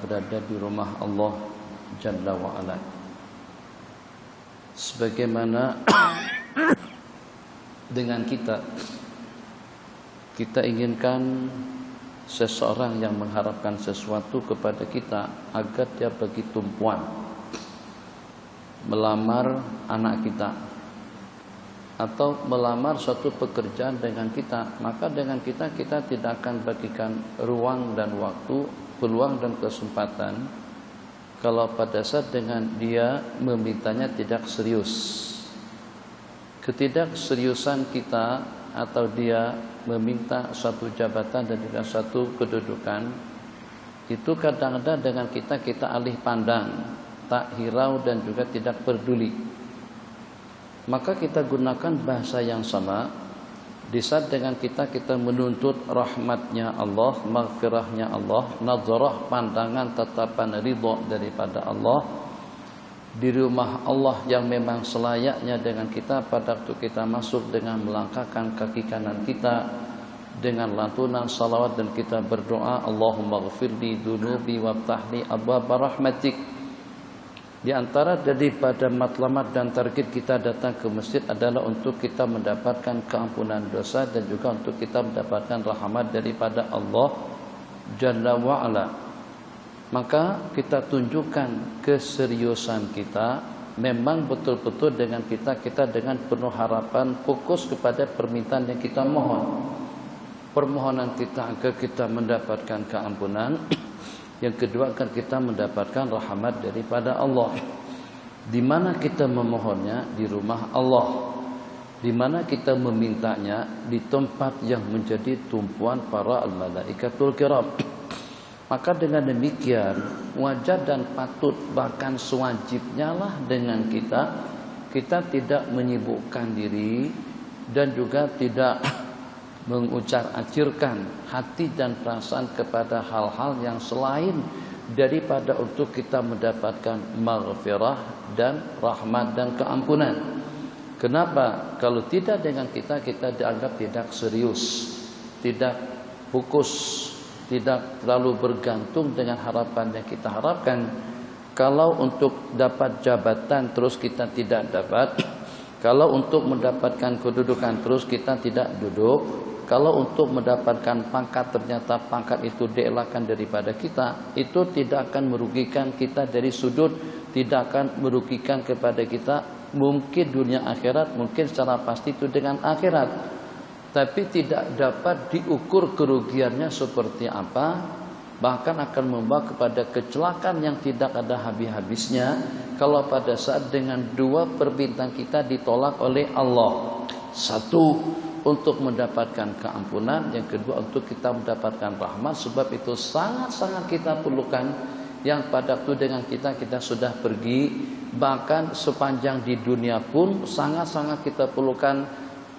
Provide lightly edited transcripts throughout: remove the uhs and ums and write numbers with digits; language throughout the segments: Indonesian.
berada di rumah Allah Jalla wa'ala. Sebagaimana dengan kita inginkan seseorang yang mengharapkan sesuatu kepada kita agar dia bagi tumpuan melamar anak kita atau melamar suatu pekerjaan dengan kita, maka dengan kita tidak akan bagikan ruang dan waktu, peluang dan kesempatan kalau pada saat dengan dia memintanya tidak serius. Ketidakseriusan kita atau dia meminta suatu jabatan dan juga suatu kedudukan, itu kadang-kadang dengan kita alih pandang, tak hirau dan juga tidak peduli. Maka kita gunakan bahasa yang sama di saat dengan kita menuntut rahmatnya Allah, maghfirahnya Allah, nazarah, pandangan, tatapan ridha daripada Allah di rumah Allah yang memang selayaknya dengan kita pada waktu kita masuk dengan melangkahkan kaki kanan kita dengan lantunan salawat dan kita berdoa, Allahumma ghfirli dunubi waftahli abwaaba rahmatik. Di antara daripada matlamat dan target kita datang ke masjid adalah untuk kita mendapatkan keampunan dosa dan juga untuk kita mendapatkan rahmat daripada Allah Jalla wa'ala. Maka kita tunjukkan keseriusan kita memang betul-betul dengan kita dengan penuh harapan, fokus kepada permintaan yang kita mohon. Permohonan kita agar kita mendapatkan keampunan. Yang kedua akan kita mendapatkan rahmat daripada Allah. Di mana kita memohonnya? Di rumah Allah. Di mana kita memintanya? Di tempat yang menjadi tumpuan para al-malaikatul kiram. Maka dengan demikian wajar dan patut bahkan sewajibnya lah dengan kita tidak menyibukkan diri dan juga tidak mengucar-acirkan hati dan perasaan kepada hal-hal yang selain daripada untuk kita mendapatkan maghfirah dan rahmat dan keampunan. Kenapa? Kalau tidak dengan kita dianggap tidak serius, tidak fokus, tidak terlalu bergantung dengan harapan yang kita harapkan. Kalau untuk dapat jabatan terus kita tidak dapat, kalau untuk mendapatkan kedudukan terus kita tidak duduk, kalau untuk mendapatkan pangkat ternyata pangkat itu dielakkan daripada kita, itu tidak akan merugikan kita dari sudut, tidak akan merugikan kepada kita mungkin dunia akhirat, mungkin secara pasti itu dengan akhirat. Tapi tidak dapat diukur kerugiannya seperti apa, bahkan akan membawa kepada kecelakaan yang tidak ada habis-habisnya kalau pada saat dengan dua permintaan kita ditolak oleh Allah. Satu, untuk mendapatkan keampunan, yang kedua untuk kita mendapatkan rahmat. Sebab itu sangat-sangat kita perlukan yang pada waktu dengan kita sudah pergi, bahkan sepanjang di dunia pun sangat-sangat kita perlukan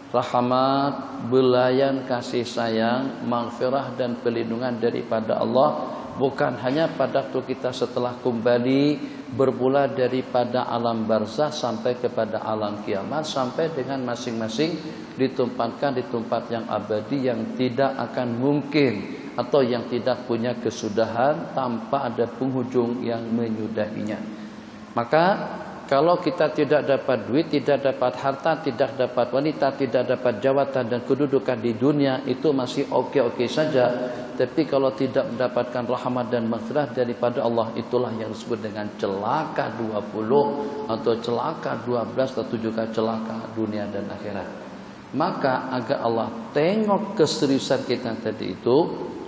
rahmat, belayan kasih sayang, maghfirah dan perlindungan daripada Allah. Bukan hanya pada waktu kita setelah kembali bermula daripada alam barzah sampai kepada alam kiamat, sampai dengan masing-masing ditempatkan di tempat yang abadi yang tidak akan mungkin atau yang tidak punya kesudahan tanpa ada penghujung yang menyudahinya. Maka kalau kita tidak dapat duit, tidak dapat harta, tidak dapat wanita, tidak dapat jabatan dan kedudukan di dunia, itu masih oke-oke saja. Tapi kalau tidak mendapatkan rahmat dan maghfirah daripada Allah, itulah yang disebut dengan celaka 20 atau celaka 12 atau juga celaka dunia dan akhirat. Maka agar Allah tengok keseriusan kita tadi itu,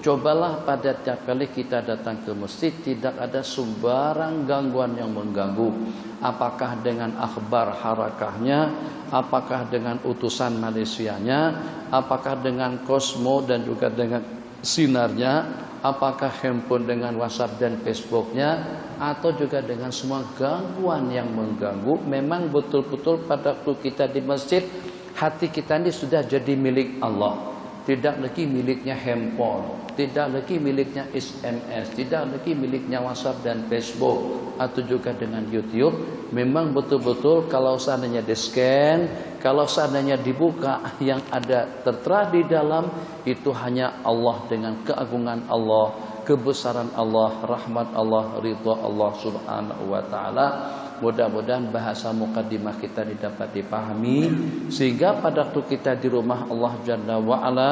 cobalah pada tiap kali kita datang ke masjid tidak ada sembarang gangguan yang mengganggu. Apakah dengan akhbar harakahnya, apakah dengan utusan Malaysianya, apakah dengan Kosmo dan juga dengan sinarnya, apakah handphone dengan WhatsApp dan Facebooknya, atau juga dengan semua gangguan yang mengganggu. Memang betul-betul pada waktu kita di masjid, hati kita ini sudah jadi milik Allah, tidak lagi miliknya handphone, tidak lagi miliknya SMS, tidak lagi miliknya WhatsApp dan Facebook atau juga dengan YouTube. Memang betul-betul kalau seandainya di-scan, kalau seandainya dibuka, yang ada tertera di dalam itu hanya Allah dengan keagungan Allah, kebesaran Allah, rahmat Allah, ridha Allah Subhanahu wa taala. Mudah-mudahan bahasa mukaddimah kita dapat dipahami sehingga pada waktu kita di rumah Allah Jalla wa Ala,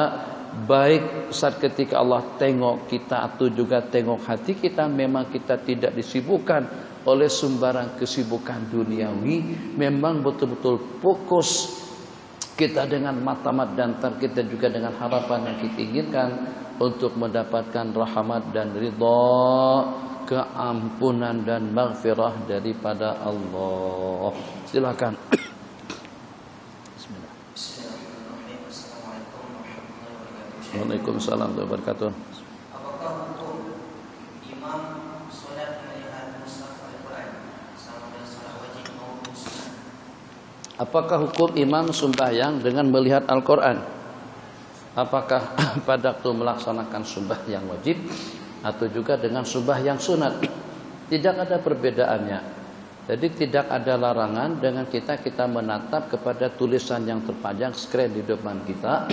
baik saat ketika Allah tengok kita atau juga tengok hati kita, memang kita tidak disibukkan oleh sembarang kesibukan duniawi, memang betul-betul fokus kita dengan matamat dan target dan juga dengan harapan yang kita inginkan untuk mendapatkan rahmat dan ridha, keampunan dan maghfirah daripada Allah. Silakan. Bismillah. Waalaikumsalam warahmatullahi wabarakatuh. Apakah hukum imam solat melihat mushaf Al-Quran sama dengan solat wajib maupun sunat? Apakah hukum imam sembahyang dengan melihat Al-Quran? Apakah pada waktu melaksanakan sembahyang wajib atau juga dengan sembahyang sunat? Tidak ada perbedaannya. Jadi tidak ada larangan dengan kita menatap kepada tulisan yang terpanjang skrin di depan kita,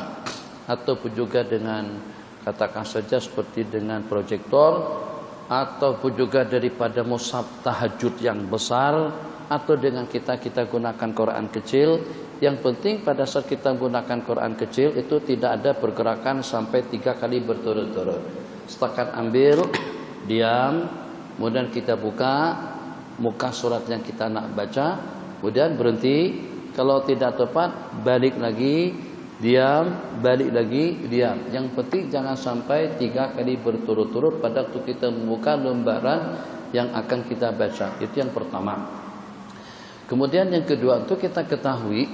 ataupun juga dengan katakan saja seperti dengan proyektor, ataupun juga daripada mushaf tahajud yang besar, atau dengan kita gunakan Quran kecil. Yang penting pada saat kita gunakan Quran kecil itu tidak ada pergerakan sampai 3 kali berturut-turut. Setakat ambil, diam, kemudian kita buka muka surat yang kita nak baca, kemudian berhenti. Kalau tidak tepat, balik lagi, diam, balik lagi, diam. Yang penting jangan sampai 3 kali berturut-turut pada waktu kita membuka lembaran yang akan kita baca. Itu yang pertama. Kemudian yang kedua itu kita ketahui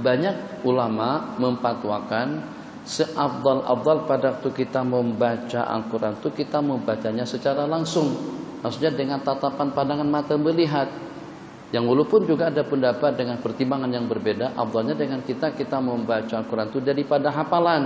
banyak ulama memfatwakan seafdal-afdal pada waktu kita membaca Al-Quran itu kita membacanya secara langsung, maksudnya dengan tatapan pandangan mata melihat. Yang walaupun juga ada pendapat dengan pertimbangan yang berbeda, afdalnya dengan kita membaca Al-Quran itu daripada hafalan.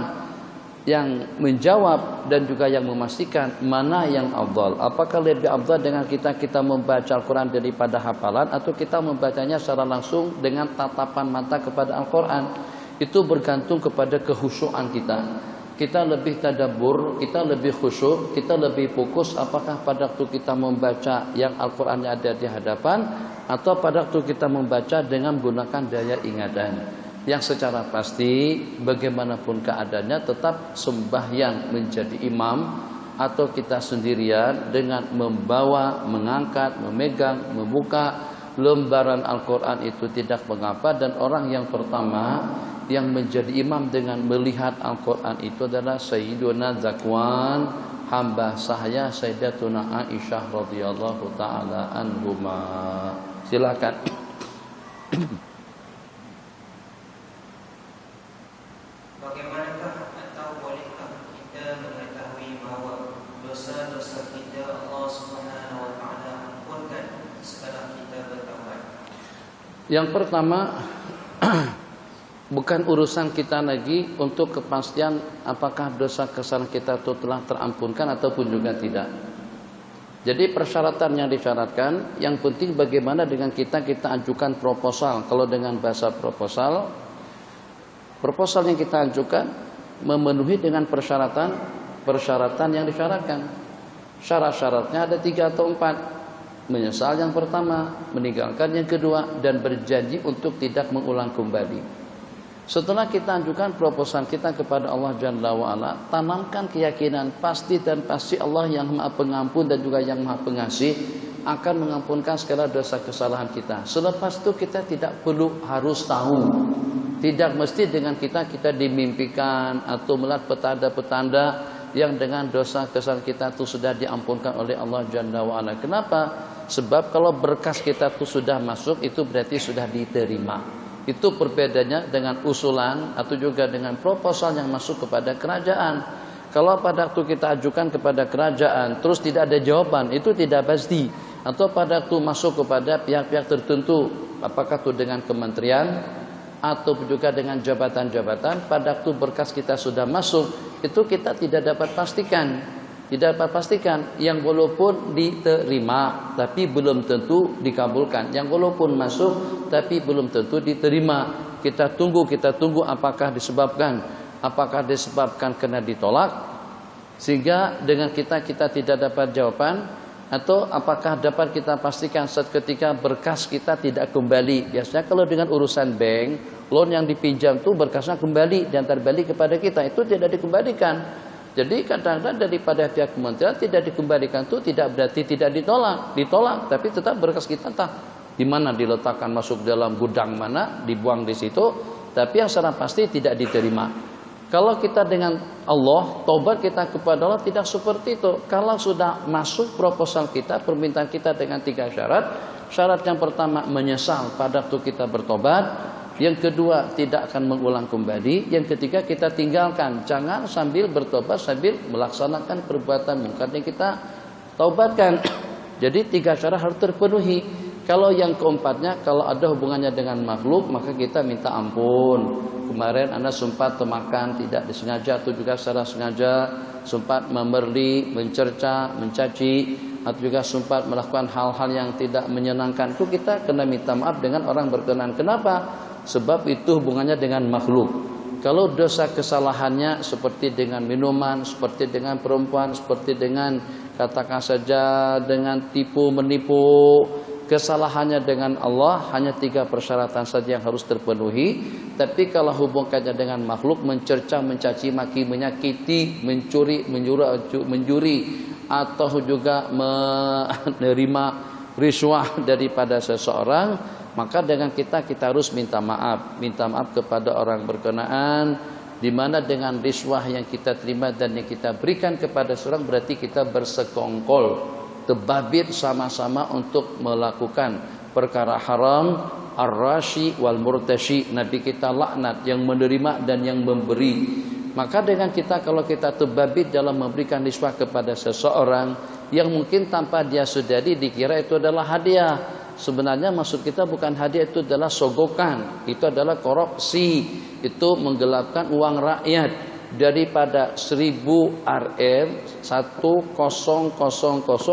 Yang menjawab dan juga yang memastikan mana yang afdal. Apakah lebih afdal dengan kita membaca Al-Quran daripada hafalan, atau kita membacanya secara langsung dengan tatapan mata kepada Al-Quran? Itu bergantung kepada kehusyuan kita. Kita lebih tadabbur, kita lebih khusyuk, kita lebih fokus apakah pada waktu kita membaca yang Al-Quran yang ada di hadapan, atau pada waktu kita membaca dengan menggunakan daya ingatan. Yang secara pasti bagaimanapun keadaannya tetap sembahyang menjadi imam atau kita sendirian dengan membawa, mengangkat, memegang, membuka lembaran Al-Quran itu tidak mengapa. Dan orang yang pertama yang menjadi imam dengan melihat Al-Quran itu adalah Sayyiduna Zakwan, hamba sahaya Sayyidatuna Aisyah radhiyallahu taala anhuma. Silakan. Bagaimanakah atau bolehkah kita mengetahui bahawa dosa-dosa kita Allah Subhanahu wa taala ampunkan setelah kita bertaubat? Yang pertama bukan urusan kita lagi untuk kepastian apakah dosa kesalahan kita itu telah terampunkan ataupun juga tidak. Jadi persyaratan yang disyaratkan, yang penting bagaimana dengan kita ajukan proposal. Kalau dengan bahasa proposal yang kita ajukan memenuhi dengan persyaratan yang disyaratkan. Syarat-syaratnya ada 3 atau 4. Menyesal yang pertama, meninggalkan yang kedua, dan berjanji untuk tidak mengulang kembali. Setelah kita ajukan proposal kita kepada Allah Jalla wa'ala, tanamkan keyakinan pasti dan pasti Allah yang Maha Pengampun dan juga yang Maha Pengasih akan mengampunkan segala dosa kesalahan kita. Selepas itu kita tidak perlu harus tahu. Tidak mesti dengan kita dimimpikan atau melihat petanda-petanda yang dengan dosa kesalahan kita itu sudah diampunkan oleh Allah Jalla wa'ala. Kenapa? Sebab kalau berkas kita itu sudah masuk, itu berarti sudah diterima. Itu perbedaannya dengan usulan atau juga dengan proposal yang masuk kepada kerajaan. Kalau pada waktu kita ajukan kepada kerajaan terus tidak ada jawaban, itu tidak pasti. Atau pada waktu masuk kepada pihak-pihak tertentu, apakah itu dengan kementerian atau juga dengan jabatan-jabatan, pada waktu berkas kita sudah masuk, itu kita tidak dapat pastikan. Tidak dapat pastikan, yang walaupun diterima tapi belum tentu dikabulkan, yang walaupun masuk tapi belum tentu diterima. Kita tunggu apakah disebabkan karena ditolak, Sehingga dengan kita tidak dapat jawaban, atau apakah dapat kita pastikan seketika berkas kita tidak kembali. Biasanya kalau dengan urusan bank, loan yang dipinjam itu berkasnya kembali dan terbalik kepada kita, itu tidak dikembalikan. Jadi kadang-kadang daripada pihak kementerian tidak dikembalikan itu tidak berarti tidak ditolak, tapi tetap berkas kita entah di mana diletakkan, masuk dalam gudang mana, dibuang di situ, tapi yang secara pasti tidak diterima. Kalau kita dengan Allah, taubat kita kepada Allah tidak seperti itu. Kalau sudah masuk proposal kita, permintaan kita dengan 3 syarat. Syarat yang pertama menyesal pada waktu kita bertobat. Yang kedua tidak akan mengulang kembali. Yang ketiga kita tinggalkan. Jangan sambil bertobat sambil melaksanakan perbuatan mungkar yang kita taubatkan. Jadi 3 syarat harus terpenuhi. Kalau yang keempatnya, kalau ada hubungannya dengan makhluk, maka kita minta ampun. Kemarin Anda sempat termakan tidak disengaja atau juga secara sengaja, sempat memerli, mencerca, mencaci, atau juga sempat melakukan hal-hal yang tidak menyenangkan. Itu kita kena minta maaf dengan orang berkenan. Kenapa? Sebab itu hubungannya dengan makhluk. Kalau dosa kesalahannya seperti dengan minuman, seperti dengan perempuan, seperti dengan katakan saja dengan tipu menipu, kesalahannya dengan Allah hanya 3 persyaratan saja yang harus terpenuhi. Tapi kalau hubungannya dengan makhluk, mencerca, mencaci maki, menyakiti, mencuri, menjuri, atau juga menerima riswah daripada seseorang, maka dengan kita harus minta maaf kepada orang berkenaan. Di mana dengan riswah yang kita terima dan yang kita berikan kepada seorang, berarti kita bersekongkol, terbabit sama-sama untuk melakukan perkara haram, ar-rashi wal murtashi. Nabi kita laknat yang menerima dan yang memberi. Maka dengan kita, kalau kita terbabit dalam memberikan riswah kepada seseorang yang mungkin tanpa dia sadari dikira itu adalah hadiah. Sebenarnya maksud kita bukan hadiah, itu adalah sogokan, itu adalah korupsi, itu menggelapkan uang rakyat. Daripada 1000 Rm 1000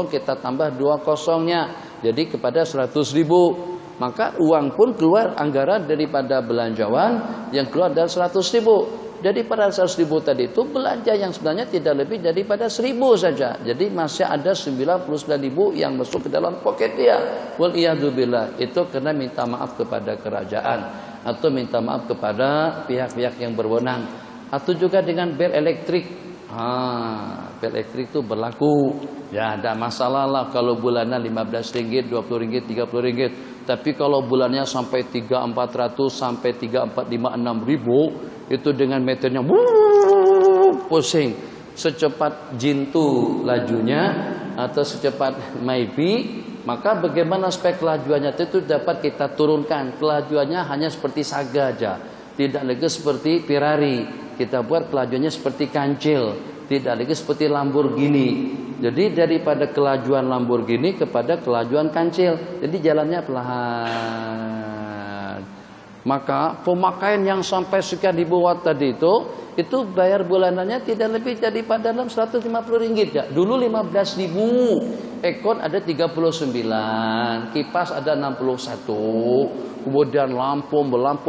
kita tambah 2 kosongnya, jadi kepada 100.000. Maka uang pun keluar, anggaran daripada belanjawan yang keluar adalah 100.000. Jadi pada 100.000 tadi itu belanja yang sebenarnya tidak lebih daripada 1.000 saja. Jadi masih ada 99.000 yang masuk ke dalam poket dia. Waliyadzubillah. Itu karena minta maaf kepada kerajaan atau minta maaf kepada pihak-pihak yang berwenang. Atau juga dengan bel elektrik. Bel elektrik itu berlaku. Ya, ada masalah lah kalau bulannya Rp15, Rp20, Rp30. Tapi kalau bulannya sampai 3.400 sampai 3.456.000, itu dengan meternya pusing. Secepat jintu lajunya atau secepat maybe, maka bagaimana spek kelajuannya itu dapat kita turunkan. Kelajuannya hanya seperti saga aja, tidak lagi seperti Ferrari. Kita buat kelajuannya seperti kancil, tidak lagi seperti Lamborghini. Jadi daripada kelajuan Lamborghini kepada kelajuan kancil. Jadi jalannya pelan. Maka pemakaian yang sampai sekian ribu watt tadi itu bayar bulanannya tidak lebih daripada dalam Rp150 ya. Dulu 15.000, ekon ada 39, kipas ada 61, kemudian lampu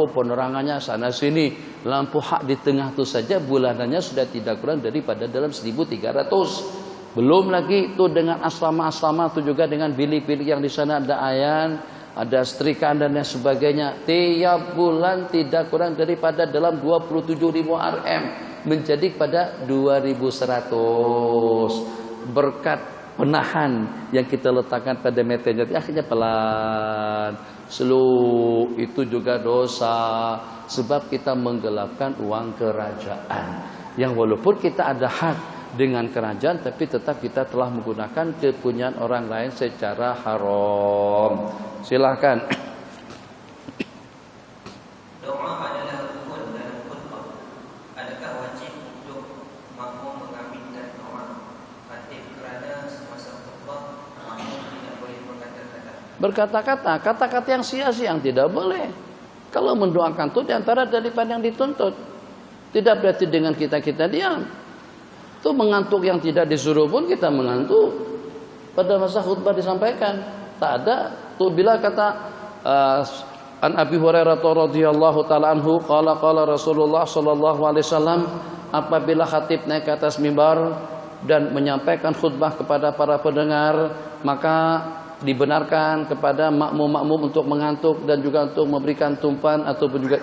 penerangannya sana sini, lampu hak di tengah itu saja bulanannya sudah tidak kurang daripada dalam 1.300. Belum lagi itu dengan asrama-asrama, itu juga dengan bilik-bilik yang di sana ada ayan, ada setrika dan lain sebagainya. Tiap bulan tidak kurang daripada dalam 27.000 Rm menjadi pada 2.100. Berkat penahan yang kita letakkan pada meternya, akhirnya pelan, slow. Itu juga dosa, sebab kita menggelapkan uang kerajaan. Yang walaupun kita ada hak dengan kerajaan, tapi tetap kita telah menggunakan kepunyaan orang lain secara haram. Silakan. Doa adalah rukun dalam khutbah. Adakah wajib untuk makmum mengaminkan doa khatib kerana semasa khutbah makmum tidak boleh berkata-kata? Kata-kata yang sia-sia yang tidak boleh. Kalau mendoakan itu diantara daripada yang dituntut. Tidak berarti dengan kita diam. Itu mengantuk yang tidak disuruh pun kita mengantuk. Pada masa khutbah disampaikan, tak ada. Tuh bila kata An Abi Hurairah radhiyallahu taala anhu, qala Rasulullah sallallahu alaihi wasallam, apabila khatib naik ke atas mimbar, dan menyampaikan khutbah kepada para pendengar, maka dibenarkan kepada makmum-makmum untuk mengantuk dan juga untuk memberikan tumpan ataupun juga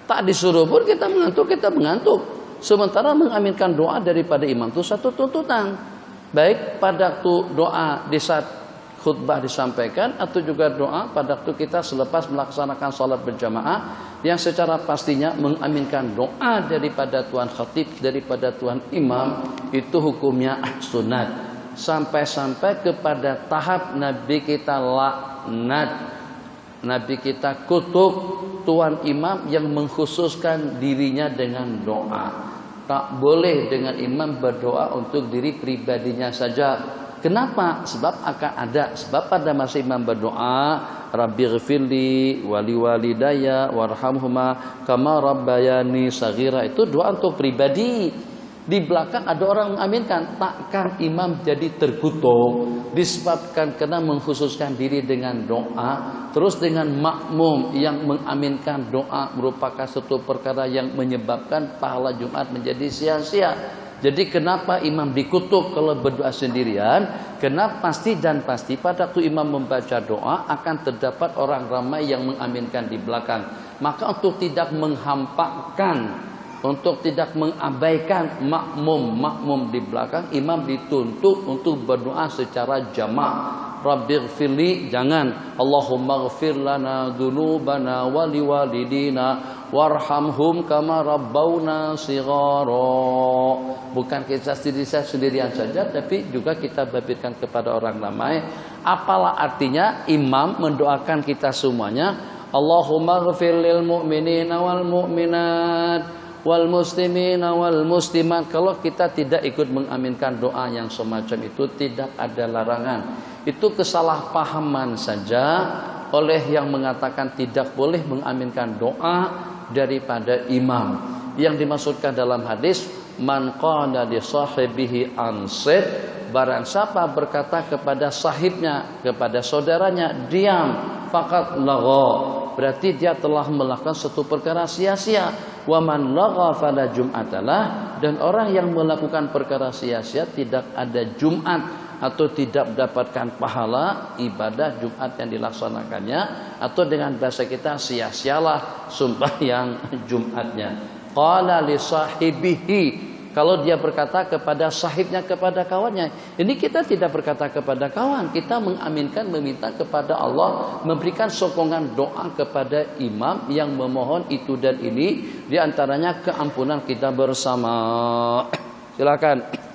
tak disuruh pun kita mengantuk. Sementara mengaminkan doa daripada imam itu satu tuntutan, baik pada waktu doa di saat khutbah disampaikan atau juga doa pada waktu kita selepas melaksanakan salat berjamaah, yang secara pastinya mengaminkan doa daripada tuan khatib, daripada tuan imam, itu hukumnya sunat. Sampai-sampai kepada tahap Nabi kita laknat, Nabi kita kutuk tuan imam yang mengkhususkan dirinya dengan doa. Tak boleh dengan imam berdoa untuk diri pribadinya saja. Kenapa? Sebab akan ada. Sebab pada masa imam berdoa, Rabbighfirli wali walidayya warhamhuma kama rabbayani saghira, itu doa untuk pribadi. Di belakang ada orang mengaminkan, takkan imam jadi terkutuk disebabkan karena mengkhususkan diri dengan doa, terus dengan makmum yang mengaminkan doa merupakan satu perkara yang menyebabkan pahala Jumat menjadi sia-sia. Jadi kenapa imam dikutuk kalau berdoa sendirian? Karena pasti pada waktu imam membaca doa akan terdapat orang ramai yang mengaminkan di belakang. Maka untuk tidak menghampakan, untuk tidak mengabaikan makmum di belakang, imam dituntut untuk berdoa secara jamaah. Rabbighfirli, jangan Allahumma ghfir lana dzunubana wa liwalidina warhamhum kama rabbawna shighara. Bukan kita sendirian saja, tapi juga kita babirkan kepada orang ramai. Apalah artinya imam mendoakan kita semuanya, Allahumma ghfir lil mu'minina wal mu'minat wal muslimina wal muslimat. Kalau kita tidak ikut mengaminkan doa yang semacam itu, tidak ada larangan. Itu kesalahpahaman saja oleh yang mengatakan tidak boleh mengaminkan doa daripada imam. Yang dimaksudkan dalam hadis, man qala li sahibihi ansit, barang siapa berkata kepada sahibnya, kepada saudaranya, diam, faqad lagha, berarti dia telah melakukan satu perkara sia-sia. Wa man lagha fala jum'atalah, dan orang yang melakukan perkara sia-sia tidak ada Jumat atau tidak mendapatkan pahala ibadah Jumat yang dilaksanakannya, atau dengan bahasa kita sia-sialah sembahyang Jumatnya. Qala li sahibihi, kalau dia berkata kepada sahibnya, kepada kawannya. Ini kita tidak berkata kepada kawan, kita mengaminkan, meminta kepada Allah, memberikan sokongan doa kepada imam yang memohon itu dan ini, diantaranya keampunan kita bersama. Silakan.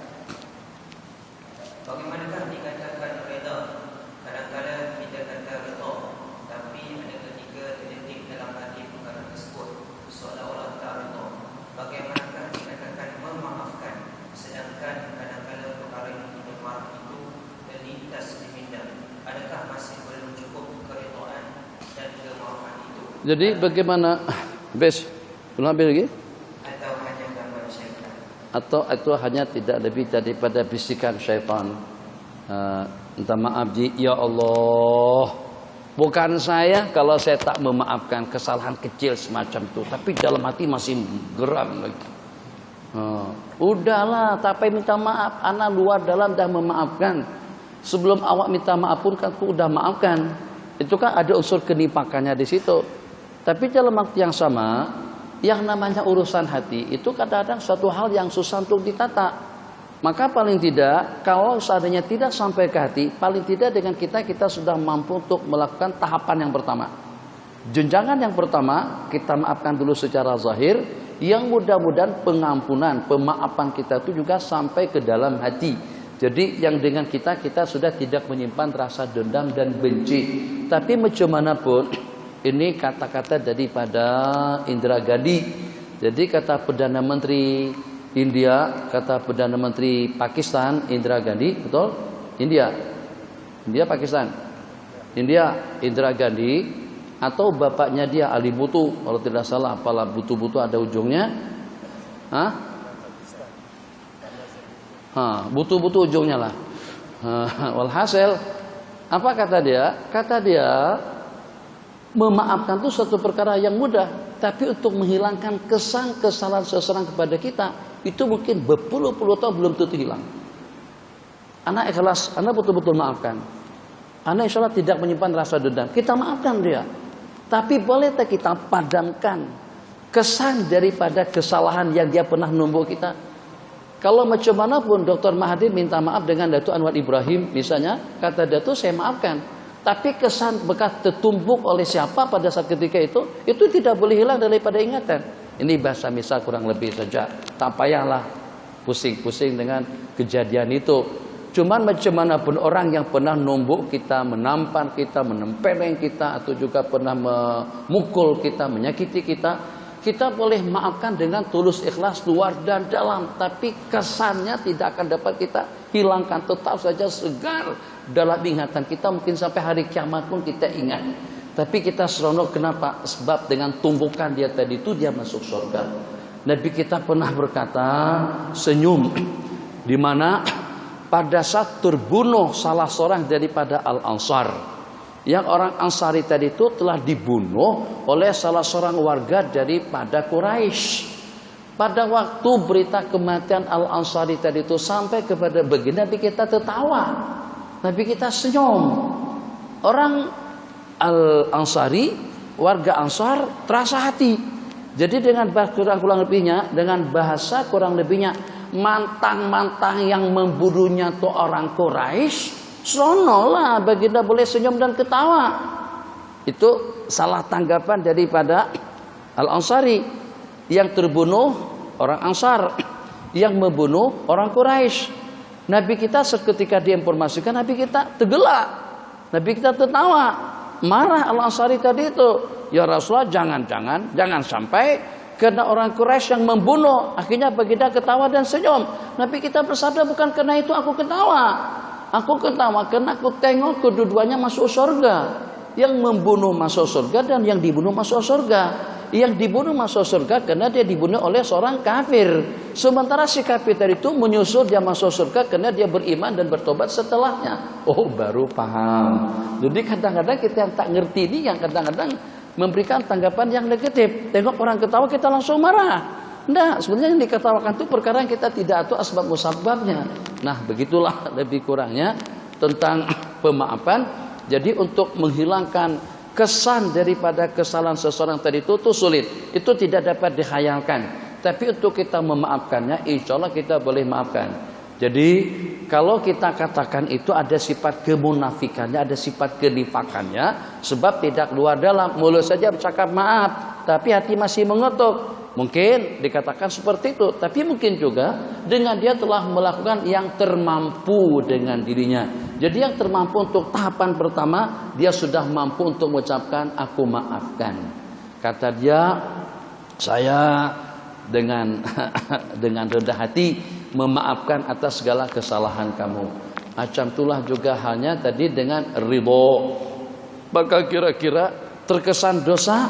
Bagaimanakah dikatakan reda? Kadang-kadang kita kata reda, tapi ada ketika terdetik dalam hati perkara tersebut seolah-olah tak reda. Bagaimanakah dikatakan memaafkan, sedangkan kadang-kadang perkara yang kita maaf itu terlintas di minda? Adakah masih belum cukup keredaan dan kemaafan itu? Jadi bagaimana? Bes, belum ambil lagi? Atau hanya gangguan syaitan? Atau itu hanya tidak lebih daripada bisikan syaitan. Minta maaf Ji, ya Allah, bukan saya kalau saya tak memaafkan kesalahan kecil semacam itu, tapi dalam hati masih geram lagi. Udahlah, tapi minta maaf, ana luar dalam dah memaafkan. Sebelum awak minta maaf pun kan aku udah maafkan. Itu kan ada unsur kenipakannya di situ. Tapi dalam waktu yang sama, yang namanya urusan hati itu kadang-kadang suatu hal yang susah untuk ditata. Maka paling tidak, kalau seandainya tidak sampai ke hati, paling tidak dengan kita sudah mampu untuk melakukan tahapan yang pertama. Jenjangan yang pertama, kita maafkan dulu secara zahir, yang mudah-mudahan pengampunan, pemaafan kita itu juga sampai ke dalam hati. Jadi yang dengan kita sudah tidak menyimpan rasa dendam dan benci. Tapi macam mana pun, ini kata-kata daripada Indira Gandhi. Jadi kata Perdana Menteri India, kata Perdana Menteri Pakistan Indira Gandhi, betul? India Pakistan. Indira Gandhi, atau bapaknya dia Ali Bhutto, kalau tidak salah, apalah Bhutto ada ujungnya. Bhutto ujungnya lah. Walhasil, apa kata dia? Kata dia, memaafkan itu suatu perkara yang mudah, tapi untuk menghilangkan kesan kesalahan seseorang kepada kita itu mungkin berpuluh-puluh tahun belum tentu hilang. Anak ikhlas, anak betul-betul maafkan. Anak insya Allah tidak menyimpan rasa dendam. Kita maafkan dia. Tapi boleh tak kita padamkan kesan daripada kesalahan yang dia pernah numbuk kita. Kalau macam mana pun Dr. Mahathir minta maaf dengan Datuk Anwar Ibrahim misalnya, kata Datuk saya maafkan. Tapi kesan bekas tertumbuk oleh siapa pada saat ketika itu tidak boleh hilang daripada ingatan. Ini bahasa misal kurang lebih saja. Tak payahlah pusing-pusing dengan kejadian itu. Cuman macam mana pun orang yang pernah numbuk kita, menampar kita, menempeleng kita, atau juga pernah memukul kita, menyakiti kita, kita boleh maafkan dengan tulus ikhlas luar dan dalam. Tapi kesannya tidak akan dapat kita hilangkan, tetap saja segar dalam ingatan kita. Mungkin sampai hari kiamat pun kita ingat. Tapi kita seronok, kenapa? Sebab dengan tumbukan dia tadi itu dia masuk surga. Nabi kita pernah berkata, senyum, di mana pada saat terbunuh salah seorang daripada Al-Ansar, yang orang Ansari tadi itu telah dibunuh oleh salah seorang warga daripada Quraisy. Pada waktu berita kematian Al-Ansari tadi itu sampai kepada begini, Nabi kita tertawa, Nabi kita senyum. Orang Al-Ansari, warga Ansar, terasa hati. Jadi dengan kurang lebihnya, dengan bahasa kurang lebihnya, mantang-mantang yang membunuhnya itu orang Quraisy, seronolah baginda boleh senyum dan ketawa. Itu salah tanggapan daripada Al-Ansari. Yang terbunuh orang Ansar, yang membunuh orang Quraisy. Nabi kita seketika diinformasikan, Nabi kita tergelak, Nabi kita tertawa. Marah Al-Ansari tadi itu, ya Rasulullah, jangan sampai karena orang Quraisy yang membunuh. Akhirnya baginda ketawa dan senyum. Nabi kita bersabda, bukan karena itu aku ketawa. Aku ketawa karena aku tengok kedua-duanya masuk surga. Yang membunuh masuk surga dan yang dibunuh masuk surga. Yang dibunuh masuk surga karena dia dibunuh oleh seorang kafir. Sementara si kafir tadi itu menyusul dia masuk surga karena dia beriman dan bertobat setelahnya. Oh, baru paham. Jadi kadang-kadang kita yang tak ngerti ini, yang kadang-kadang memberikan tanggapan yang negatif. Tengok orang ketawa kita langsung marah. Nah, sebenarnya yang diketawakan itu perkara yang kita tidak tahu asbab musababnya. Nah, begitulah lebih kurangnya tentang pemaafan. Jadi untuk menghilangkan kesan daripada kesalahan seseorang tadi itu sulit. Itu tidak dapat dikhayalkan. Tapi untuk kita memaafkannya, insya Allah kita boleh maafkan. Jadi kalau kita katakan itu ada sifat kemunafikannya, ada sifat kenifakannya, sebab tidak luar dalam, mulut saja bercakap maaf, tapi hati masih mengutuk. Mungkin dikatakan seperti itu, tapi mungkin juga dengan dia telah melakukan yang termampu dengan dirinya. Jadi yang termampu untuk tahapan pertama, dia sudah mampu untuk mengucapkan aku maafkan. Kata dia, saya dengan rendah hati memaafkan atas segala kesalahan kamu. Macam itulah juga halnya tadi dengan ridho. Maka kira-kira terkesan dosa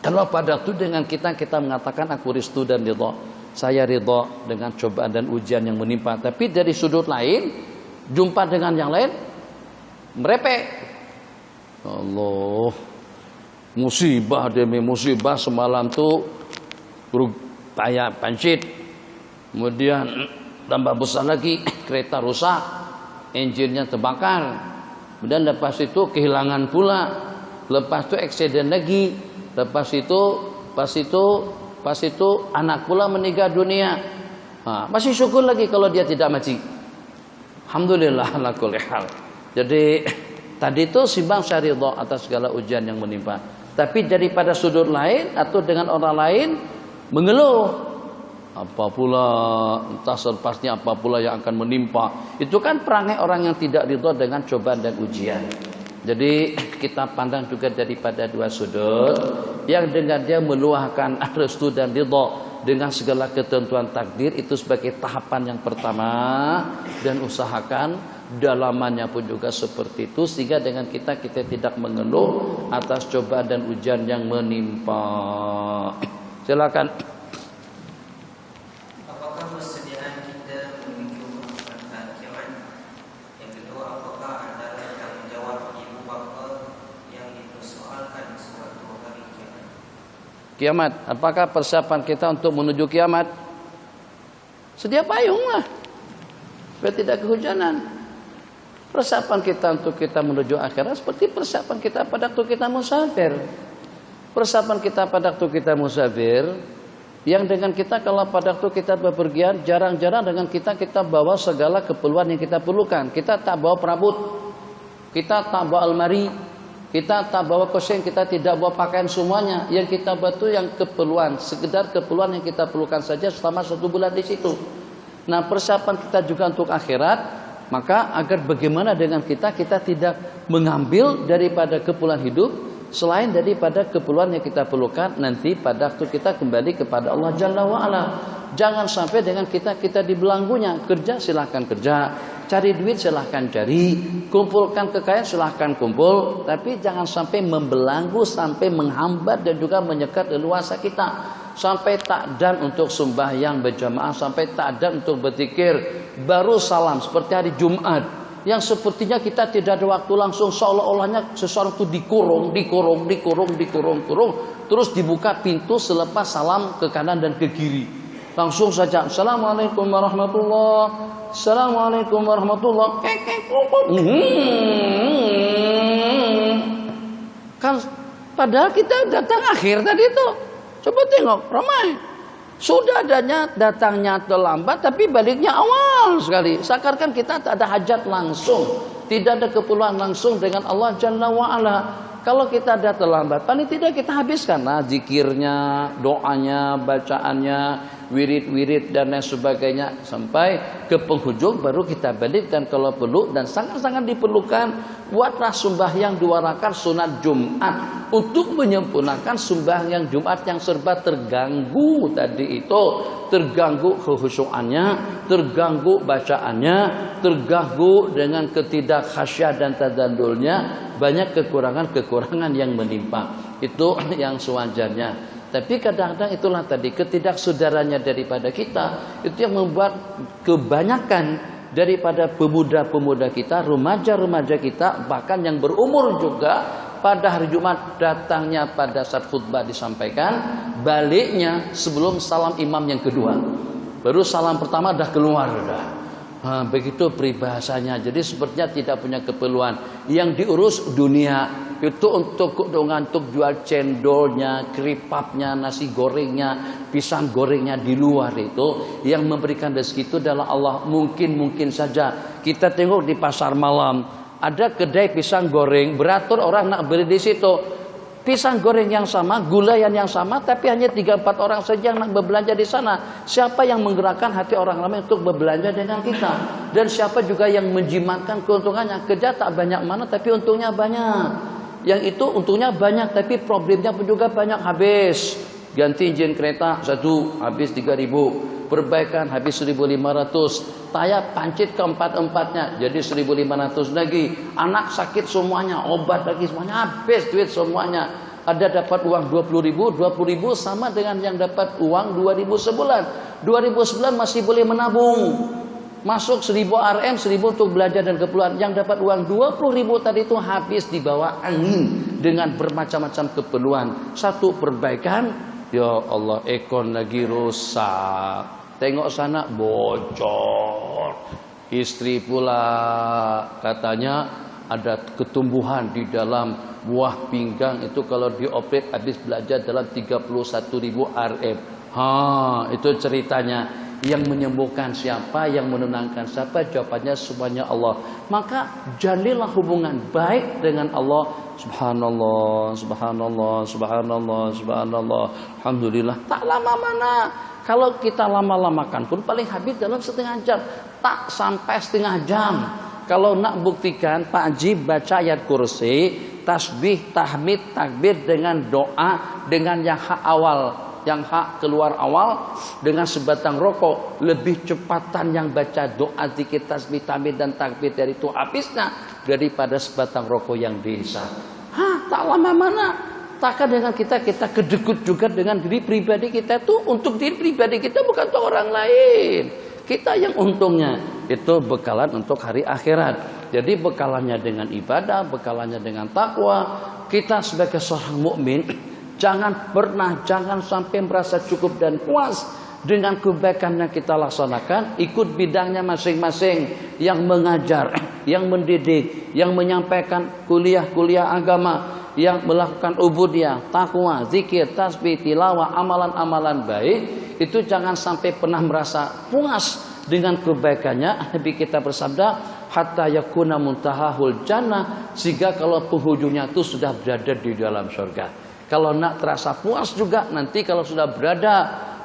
kalau pada itu dengan kita mengatakan aku restu dan ridho. Saya ridho dengan cobaan dan ujian yang menimpa. Tapi dari sudut lain, jumpa dengan yang lain, merepek. Allah, musibah demi musibah semalam tuh kayak pancit. Kemudian tambah besar lagi, kereta rusak, enjinnya terbakar. Kemudian lepas itu kehilangan pula. Lepas itu eksiden lagi. Lepas itu anak pula meninggal dunia. Masih syukur lagi kalau dia tidak mati. Alhamdulillah ala kulli hal. Jadi tadi itu simbang syaridah atas segala ujian yang menimpa. Tapi daripada sudut lain atau dengan orang lain mengeluh, apa pula entah selepasnya apa pula yang akan menimpa. Itu kan perangai orang yang tidak ridha dengan cobaan dan ujian. Jadi kita pandang juga daripada dua sudut. Yang dengan dia meluahkan restu dan ridha dengan segala ketentuan takdir, itu sebagai tahapan yang pertama. Dan usahakan dalamannya pun juga seperti itu, sehingga dengan kita tidak mengeluh atas cobaan dan ujian yang menimpa. Silakan. Kiamat, apakah persiapan kita untuk menuju kiamat? sedia payung lah supaya tidak kehujanan. Persiapan kita untuk kita menuju akhirat seperti persiapan kita pada waktu kita musafir. Persiapan kita pada waktu kita musafir, yang dengan kita kalau pada waktu kita bepergian, jarang-jarang dengan kita bawa segala keperluan yang kita perlukan. Kita tak bawa perabot, kita tak bawa almari, kita tak bawa kosen, kita tidak bawa pakaian semuanya. Yang kita bawa itu yang keperluan, sekedar keperluan yang kita perlukan saja selama 1 bulan di situ. Nah, persiapan kita juga untuk akhirat. Maka agar bagaimana dengan kita tidak mengambil daripada keperluan hidup selain daripada keperluan yang kita perlukan nanti pada waktu kita kembali kepada Allah Jalla wa'ala. Jangan sampai dengan kita di belanggunya. Kerja silahkan kerja, cari duit silahkan cari, kumpulkan kekayaan silahkan kumpul, tapi jangan sampai membelanggu, sampai menghambat dan juga menyekat leluasa kita. Sampai takdan untuk sembahyang berjamaah, sampai takdan untuk berzikir, baru salam seperti hari Jumat yang sepertinya kita tidak ada waktu langsung, seolah-olahnya seseorang itu dikurung, terus dibuka pintu selepas salam ke kanan dan ke kiri. Langsung saja Assalamualaikum warahmatullahi, Assalamualaikum warahmatullahi. Kan padahal kita datang akhir tadi itu. Coba tengok, ramai. Sudah adanya datangnya terlambat, tapi baliknya awal sekali. Seakan-akan kita tak ada hajat langsung, tidak ada keperluan langsung dengan Allah Jalla wa'ala. Kalau kita ada terlambat, paling tidak kita habiskan lah zikirnya, doanya, bacaannya, wirid-wirid dan lain sebagainya sampai ke penghujung baru kita balik. Dan kalau perlu dan sangat-sangat diperlukan, buatlah sembahyang 2 rakaat sunat Jumat untuk menyempurnakan sembahyang Jumat yang serba terganggu tadi itu, terganggu kekhusyuannya, terganggu bacaannya, terganggu dengan ketidakkhasyah dan tadallulnya, banyak kekurangan-kekurangan yang menimpa. Itu yang sewajarnya. Tapi kadang-kadang itulah tadi ketidaksaudaranya daripada kita itu yang membuat kebanyakan daripada pemuda-pemuda kita, remaja-remaja kita, bahkan yang berumur juga pada hari Jumat datangnya pada saat khutbah disampaikan, baliknya sebelum salam imam yang kedua. Baru salam pertama dah keluar dah. Begitu peribahasanya. Jadi sepertinya tidak punya keperluan. Yang diurus dunia itu untuk jual cendolnya, keripapnya, nasi gorengnya, pisang gorengnya di luar itu. Yang memberikan rezeki itu adalah Allah. Mungkin saja kita tengok di pasar malam ada kedai pisang goreng, beratur orang nak beli di situ. Pisang goreng yang sama, gulayan yang sama, tapi hanya 3-4 orang saja yang nak berbelanja di sana. Siapa yang menggerakkan hati orang ramai untuk berbelanja dengan kita? Dan siapa juga yang menjimatkan keuntungannya? Kerja tak banyak mana, tapi untungnya banyak. Yang itu untungnya banyak, tapi problemnya pun juga banyak. Habis ganti engine kereta 1 habis 3.000. Perbaikan habis 1.500, tayar pancit keempat-empatnya jadi 1.500 lagi, anak sakit semuanya, obat lagi semuanya, habis duit semuanya. Ada dapat uang 20.000 sama dengan yang dapat uang 2.000 sebulan. 2.000 sebulan masih boleh menabung, masuk 1.000 RM, 1.000 untuk belanja dan keperluan. Yang dapat uang 20.000 tadi itu habis di bawah angin dengan bermacam-macam keperluan. Satu perbaikan, ya Allah, ekon lagi rusak. Tengok sana bocor. Istri pula katanya ada ketumbuhan di dalam buah pinggang itu, kalau dioperate habis belajar dalam 31.000 RM. Itu ceritanya. Yang menyembuhkan siapa, yang menenangkan siapa? Jawabannya semuanya Allah. Maka jalilah hubungan baik dengan Allah. Subhanallah, subhanallah, subhanallah, subhanallah, alhamdulillah. Tak lama mana. Kalau kita lama-lamakan pun paling habis dalam setengah jam. Tak sampai setengah jam. Kalau nak buktikan, Pak Haji baca ayat kursi, tasbih, tahmid, takbir dengan doa, dengan yang hak awal, yang hak keluar awal, dengan sebatang rokok, lebih cepatan yang baca doa, zikir, tasbih, tahmid dan takbir dari itu habisnya daripada sebatang rokok yang bisa. Tak lama mana. Takkan dengan kita kedekut juga dengan diri pribadi kita tuh, untuk diri pribadi kita, bukan untuk orang lain. Kita yang untungnya itu bekalan untuk hari akhirat. Jadi bekalannya dengan ibadah, bekalannya dengan takwa. Kita sebagai seorang mukmin jangan sampai merasa cukup dan puas dengan kebaikan yang kita laksanakan, ikut bidangnya masing-masing, yang mengajar, yang mendidik, yang menyampaikan kuliah-kuliah agama, yang melakukan ubudiyah, takwa, zikir, tasbih, tilawah, amalan-amalan baik, itu jangan sampai pernah merasa puas dengan kebaikannya. Nabi kita bersabda, hatta yakuna muntahahul jannah, sehingga kalau penghujungnya itu sudah berada di dalam surga. Kalau nak terasa puas juga, nanti kalau sudah berada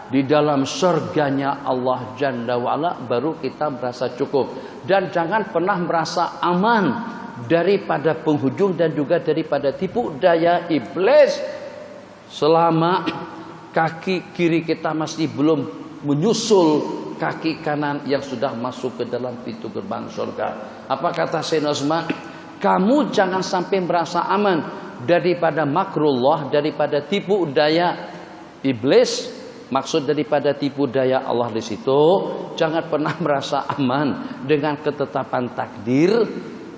di dalam surganya Allah Jalla wa'ala, baru kita merasa cukup. Dan jangan pernah merasa aman daripada penghujung dan juga daripada tipu daya iblis selama kaki kiri kita masih belum menyusul kaki kanan yang sudah masuk ke dalam pintu gerbang surga. Apa kata Sayyidina Utsman? Kamu jangan sampai merasa aman daripada makrullah, daripada tipu daya iblis. Maksud daripada tipu daya Allah di situ, jangan pernah merasa aman dengan ketetapan takdir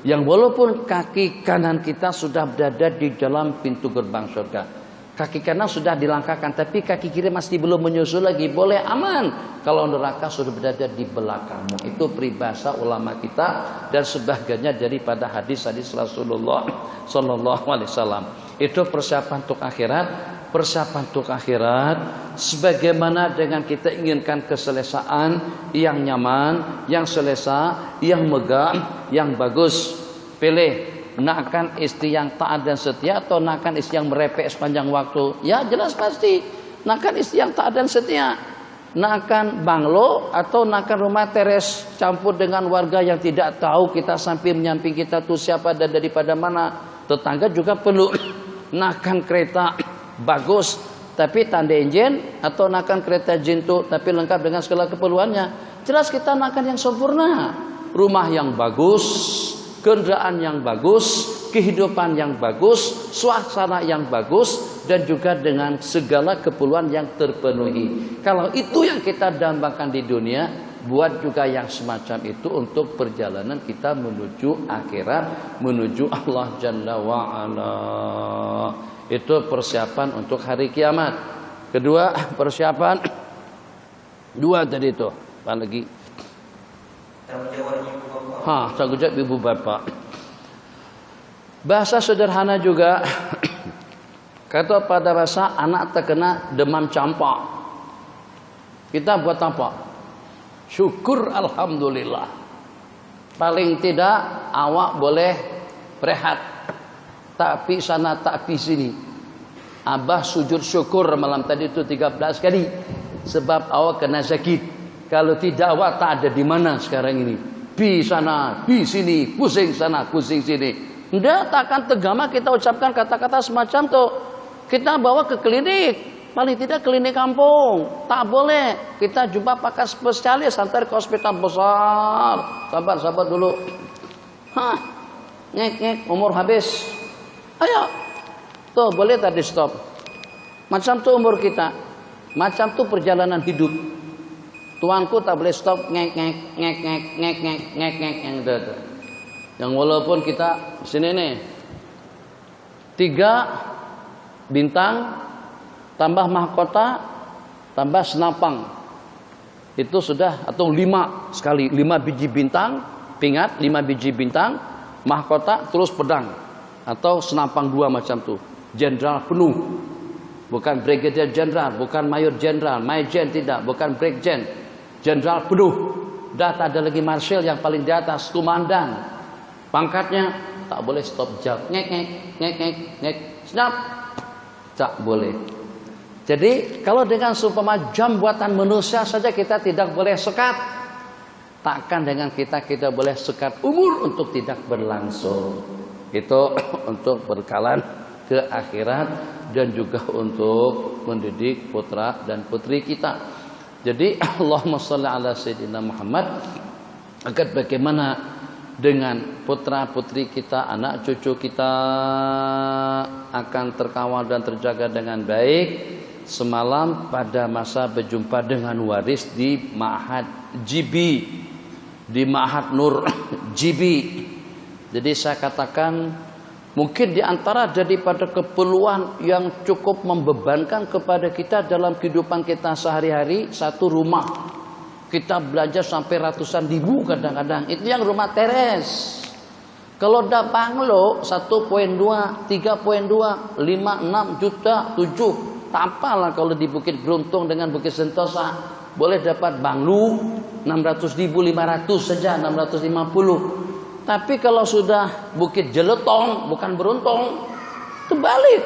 yang walaupun kaki kanan kita sudah berada di dalam pintu gerbang surga. Kaki kanan sudah dilangkahkan, tapi kaki kiri masih belum menyusul lagi. Boleh aman kalau neraka sudah berada di belakangmu. Itu peribahasa ulama kita dan sebagiannya daripada hadis-hadis Rasulullah Sallallahu Alaihi Wasallam. Itu persiapan untuk akhirat. Persiapan untuk akhirat sebagaimana dengan kita inginkan keselesaan yang nyaman, yang selesa, yang megah, yang bagus. Pilih, nak akan istri yang taat dan setia atau nak akan istri yang merepek sepanjang waktu? Ya jelas pasti nak akan istri yang taat dan setia. Nak akan banglo atau nak akan rumah teres campur dengan warga yang tidak tahu kita samping menyamping kita tuh siapa dan daripada mana. Tetangga juga perlu. Nak akan kereta bagus tapi tanda enjin atau nakan kereta jintu tapi lengkap dengan segala keperluannya. Jelas kita nakan yang sempurna. Rumah yang bagus, kendaraan yang bagus, kehidupan yang bagus, suasana yang bagus, dan juga dengan segala keperluan yang terpenuhi. Kalau itu yang kita dambakan di dunia, buat juga yang semacam itu untuk perjalanan kita menuju akhirat, menuju Allah Jalla wa'ala. Itu persiapan untuk hari kiamat. Kedua, persiapan dua tadi itu. Apa lagi? Tanggung jawab ibu bapak. Bahasa sederhana juga. Kata pada bahasa anak terkena demam campak. Kita buat apa? Syukur alhamdulillah. Paling tidak awak boleh rehat. Tapi sana tak di sini. Abah sujud syukur malam tadi itu 13 kali. Sebab awak kena sakit. Kalau tidak awak tak ada di mana sekarang ini. Pi sana, pi sini, pusing sana, pusing sini. Tidak, takkan tegama kita ucapkan kata-kata semacam itu. Kita bawa ke klinik. Paling tidak klinik kampung. Tak boleh. Kita jumpa pakar spesialis. Antar ke hospital besar. Sabar dulu. Ngek, umur habis. Ayo, tuh boleh tadi stop. Macam tuh umur kita, macam tuh perjalanan hidup. Tuanku tak boleh stop ngek yang itu. Yang walaupun kita sini nih 3 bintang tambah mahkota tambah senapang itu sudah atau 5 sekali 5 biji bintang, pingat 5 biji bintang, mahkota terus pedang. Atau senapang 2 macam tu. Jenderal penuh. Bukan brigadier jenderal, bukan mayor jenderal, majen tidak, bukan brigjen. Jenderal penuh. Dah tak ada lagi marshal yang paling di atas, komandan. Pangkatnya tak boleh stop jam. Ngek. Snap. Tak boleh. Jadi kalau dengan seumpama jam buatan manusia saja kita tidak boleh sekat. Takkan dengan kita boleh sekat umur untuk tidak berlangsung. Itu untuk berkalan ke akhirat dan juga untuk mendidik putra dan putri kita. Jadi Allahumma shalli ala sayyidina Muhammad agar bagaimana dengan putra putri kita, anak cucu kita akan terkawal dan terjaga dengan baik. Semalam pada masa berjumpa dengan waris di Ma'had Jibi, di Ma'had Nur Jibi. Jadi saya katakan Mungkin di antara daripada keperluan yang cukup membebankan kepada kita dalam kehidupan kita sehari-hari, satu rumah. Kita belanja sampai ratusan ribu kadang-kadang. Itu yang rumah teres. Kalau udah banglo 1.2, 3.2, 5, 6 juta, 7. Tak apalah kalau di Bukit Beruntung dengan Bukit Sentosa. Boleh dapat banglo 600.500 saja, 650. Tapi kalau sudah Bukit Jelutong, bukan Beruntung, itu balik.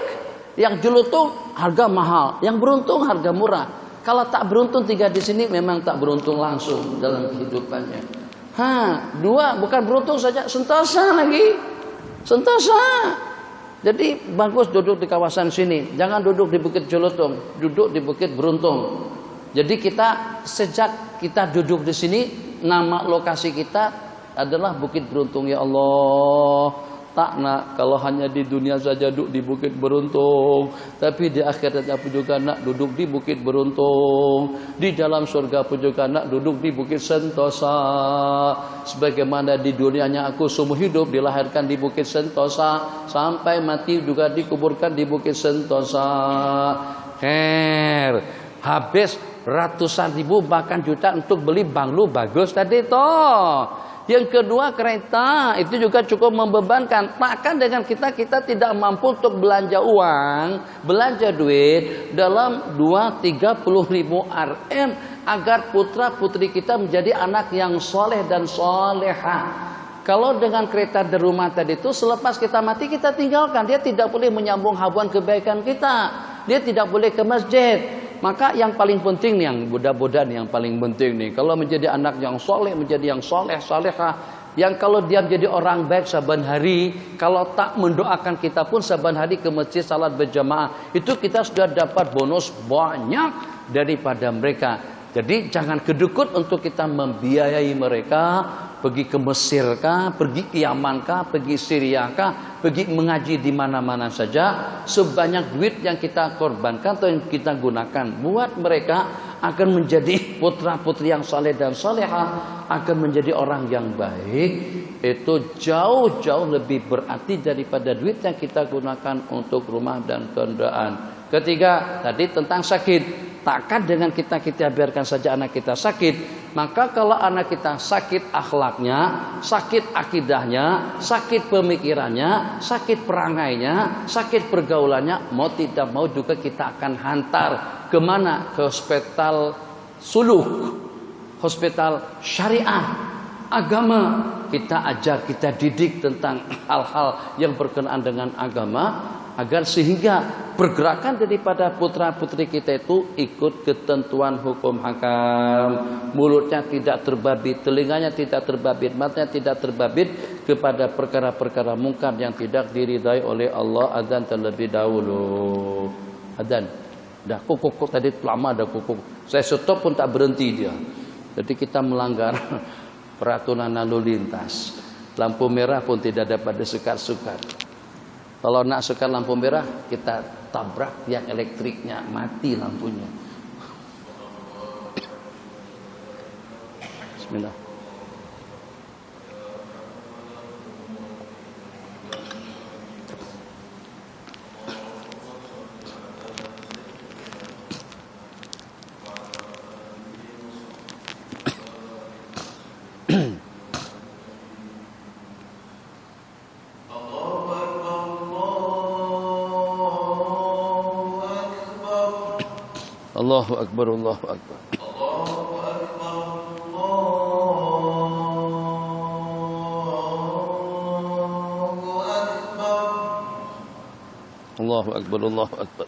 Yang Jelutong harga mahal, yang Beruntung harga murah. Kalau tak beruntung tinggal di sini memang tak beruntung langsung dalam kehidupannya. Dua bukan beruntung saja, Sentosa lagi. Sentosa. Jadi bagus duduk di kawasan sini, jangan duduk di Bukit Jelutong, duduk di Bukit Beruntung. Jadi kita sejak kita duduk di sini, nama lokasi kita adalah Bukit Beruntung. Ya Allah, tak nak kalau hanya di dunia saja duduk di Bukit Beruntung, tapi di akhirat aku juga nak duduk di Bukit Beruntung. Di dalam surga pun juga nak duduk di Bukit Sentosa. Sebagaimana di dunianya aku seumur hidup dilahirkan di Bukit Sentosa, sampai mati juga dikuburkan di Bukit Sentosa. Habis ratusan ribu bahkan juta untuk beli banglo bagus tadi toh. Yang kedua, kereta itu juga cukup membebankan. Bahkan dengan kita tidak mampu untuk belanja uang, belanja duit dalam 2-30 ribu Rm agar putra putri kita menjadi anak yang soleh dan soleha. Kalau dengan kereta di rumah tadi itu, selepas kita mati kita tinggalkan. Dia tidak boleh menyambung habuan kebaikan kita. Dia tidak boleh ke masjid. Maka yang paling penting nih, yang budak-budak nih yang paling penting nih, kalau menjadi anak yang soleh, menjadi yang soleh, salehah, yang kalau dia menjadi orang baik saban hari, kalau tak mendoakan kita pun saban hari ke masjid salat berjamaah, itu kita sudah dapat bonus banyak daripada mereka. Jadi jangan kedukut untuk kita membiayai mereka pergi ke Mesir kah, pergi ke Yaman kah, pergi Syria kah, pergi mengaji di mana-mana saja. Sebanyak duit yang kita korbankan atau yang kita gunakan buat mereka akan menjadi putra-putri yang saleh dan salehah, akan menjadi orang yang baik. Itu jauh-jauh lebih berarti daripada duit yang kita gunakan untuk rumah dan kendaraan. Ketiga, tadi tentang sakit. Takkan dengan kita biarkan saja anak kita sakit. Maka kalau anak kita sakit akhlaknya, sakit akidahnya, sakit pemikirannya, sakit perangainya, sakit pergaulannya, mau tidak mau juga kita akan hantar kemana? Ke hospital suluk, hospital syariah, agama. Kita ajar, kita didik tentang hal-hal yang berkenaan dengan agama, agar sehingga pergerakan daripada putra-putri kita itu ikut ketentuan hukum hakam. Mulutnya tidak terbabit, telinganya tidak terbabit, matanya tidak terbabit kepada perkara-perkara mungkar yang tidak diridai oleh Allah. Azan terlebih dahulu. Azan. Dah kukuk tadi lama dah kukuk. Saya stop pun tak berhenti dia. Jadi kita melanggar peraturan lalu lintas. Lampu merah pun tidak dapat disekat-sekat. Kalau nak sekat lampu merah, kita tabrak tiang elektriknya, mati lampunya. Bismillah. Allahu Akbar, Allahu Akbar. Allahu Akbar, Allahu Akbar.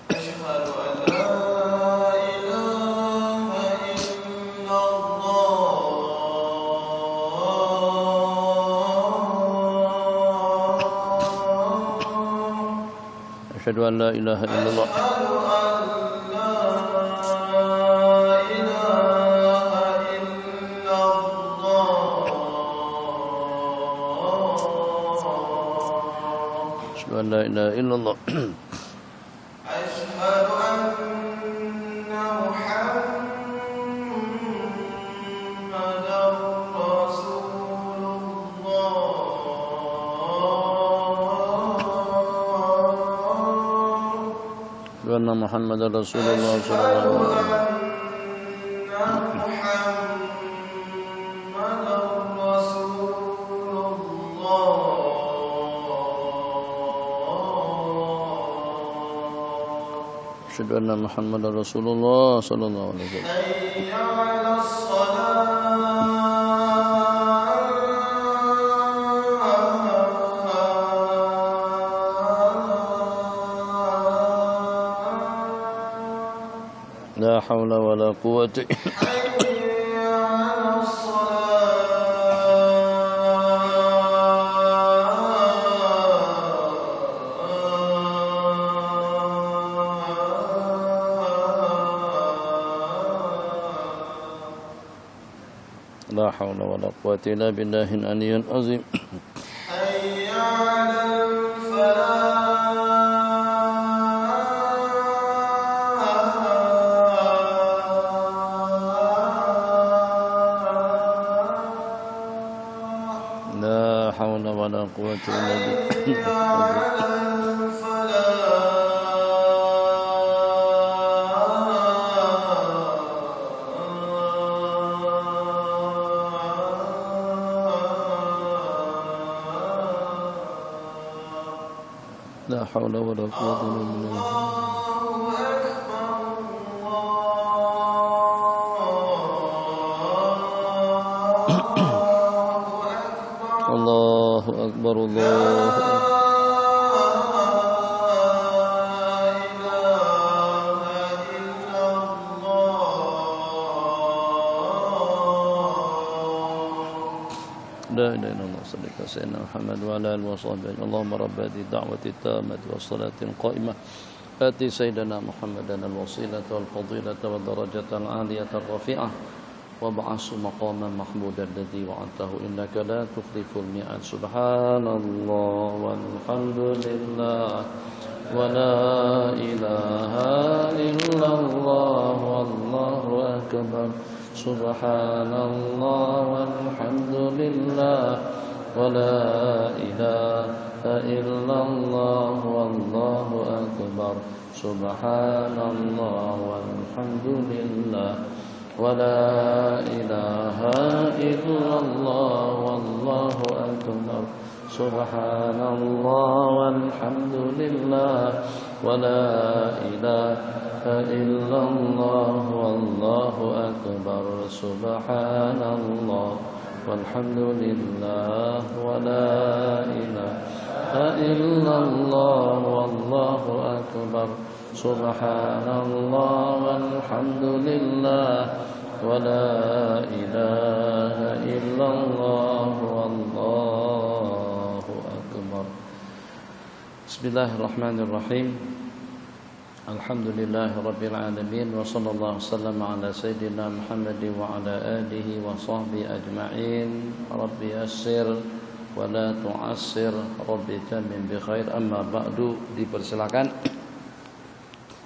Asyhadu an la ilaha illallah. La ilaha illallah. Asyhadu anna Muhammadar Rasulullah. Asyhadu anna Muhammadar Rasulullah sallallahu alaihi wasallam. Asyhadu anna Muhammadar Rasulullah sallallahu alaihi wasallam. Hayya 'alas shalah. La haula wala quwwata La haula wala quwwata illa billahil aliyyil azim. Hayya 'alal falah. La haula wala quwwata illa billah. La haula wala quwwata illa billah. Allahu akbar, Allahu akbar. La ilaha illallah sallallahu alaihi wasallam Muhammad wa ala alihi wa sahbihi. Allahumma rabb hadhihi da'wati tammati was salatin qa'imah ati sayyidina Muhammadan al-wasilata wal fadilata wad darajata al-'aliyata ar-rafi'ah wa ba'asu maqaman mahmudan alladhi wa'atahu innaka la tukhliful mi'ad. Subhanallah walhamdulillah wa la ilaha illallah wallahu akbar. Subhanallah walhamdulillah wa la ilaha illallah wallahu akbar. Subhanallah walhamdulillah wa la ilaha illallah wallahu akbar. Subhanallah walhamdulillah wa la ilaha illallah wallahu akbar. Subhanallah walhamdulillah wa la ilaha illallah wallahu akbar. Subhanallah walhamdulillah wa la ilaha illallah wallahu akbar. Bismillahirrahmanirrahim. Alhamdulillahi rabbil alamin wa sallallahu wasallam ala sayyidina Muhammad wa ala alihi wa sahbihi ajma'in. Rabbi yassir wa la tu'assir, rabbi tammim bi khair. Amma ba'du, dipersilakan.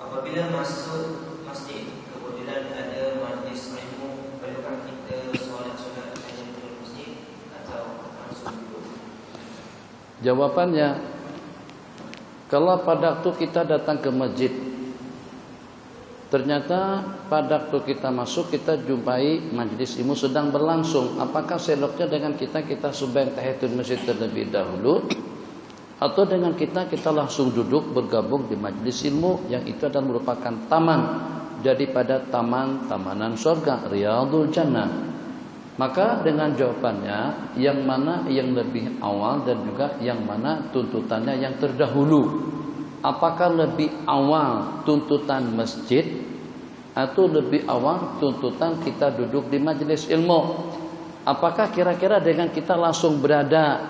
Apabila masuk masjid, kemudian ada majlis ilmu, perlukah kita solat sunat hanya di masjid atau langsung duduk? Jawabannya, kalau pada waktu kita datang ke masjid, ternyata pada waktu kita masuk kita jumpai majlis ilmu sedang berlangsung, apakah seloknya dengan kita sembahyang tahiyatul masjid terlebih dahulu, atau dengan kita langsung duduk bergabung di majlis ilmu yang itu adalah merupakan taman daripada taman-tamanan surga, Riyadul Jannah? Maka dengan jawabannya, yang mana yang lebih awal dan juga yang mana tuntutannya yang terdahulu? Apakah lebih awal tuntutan masjid atau lebih awal tuntutan kita duduk di majelis ilmu? Apakah kira-kira dengan kita langsung berada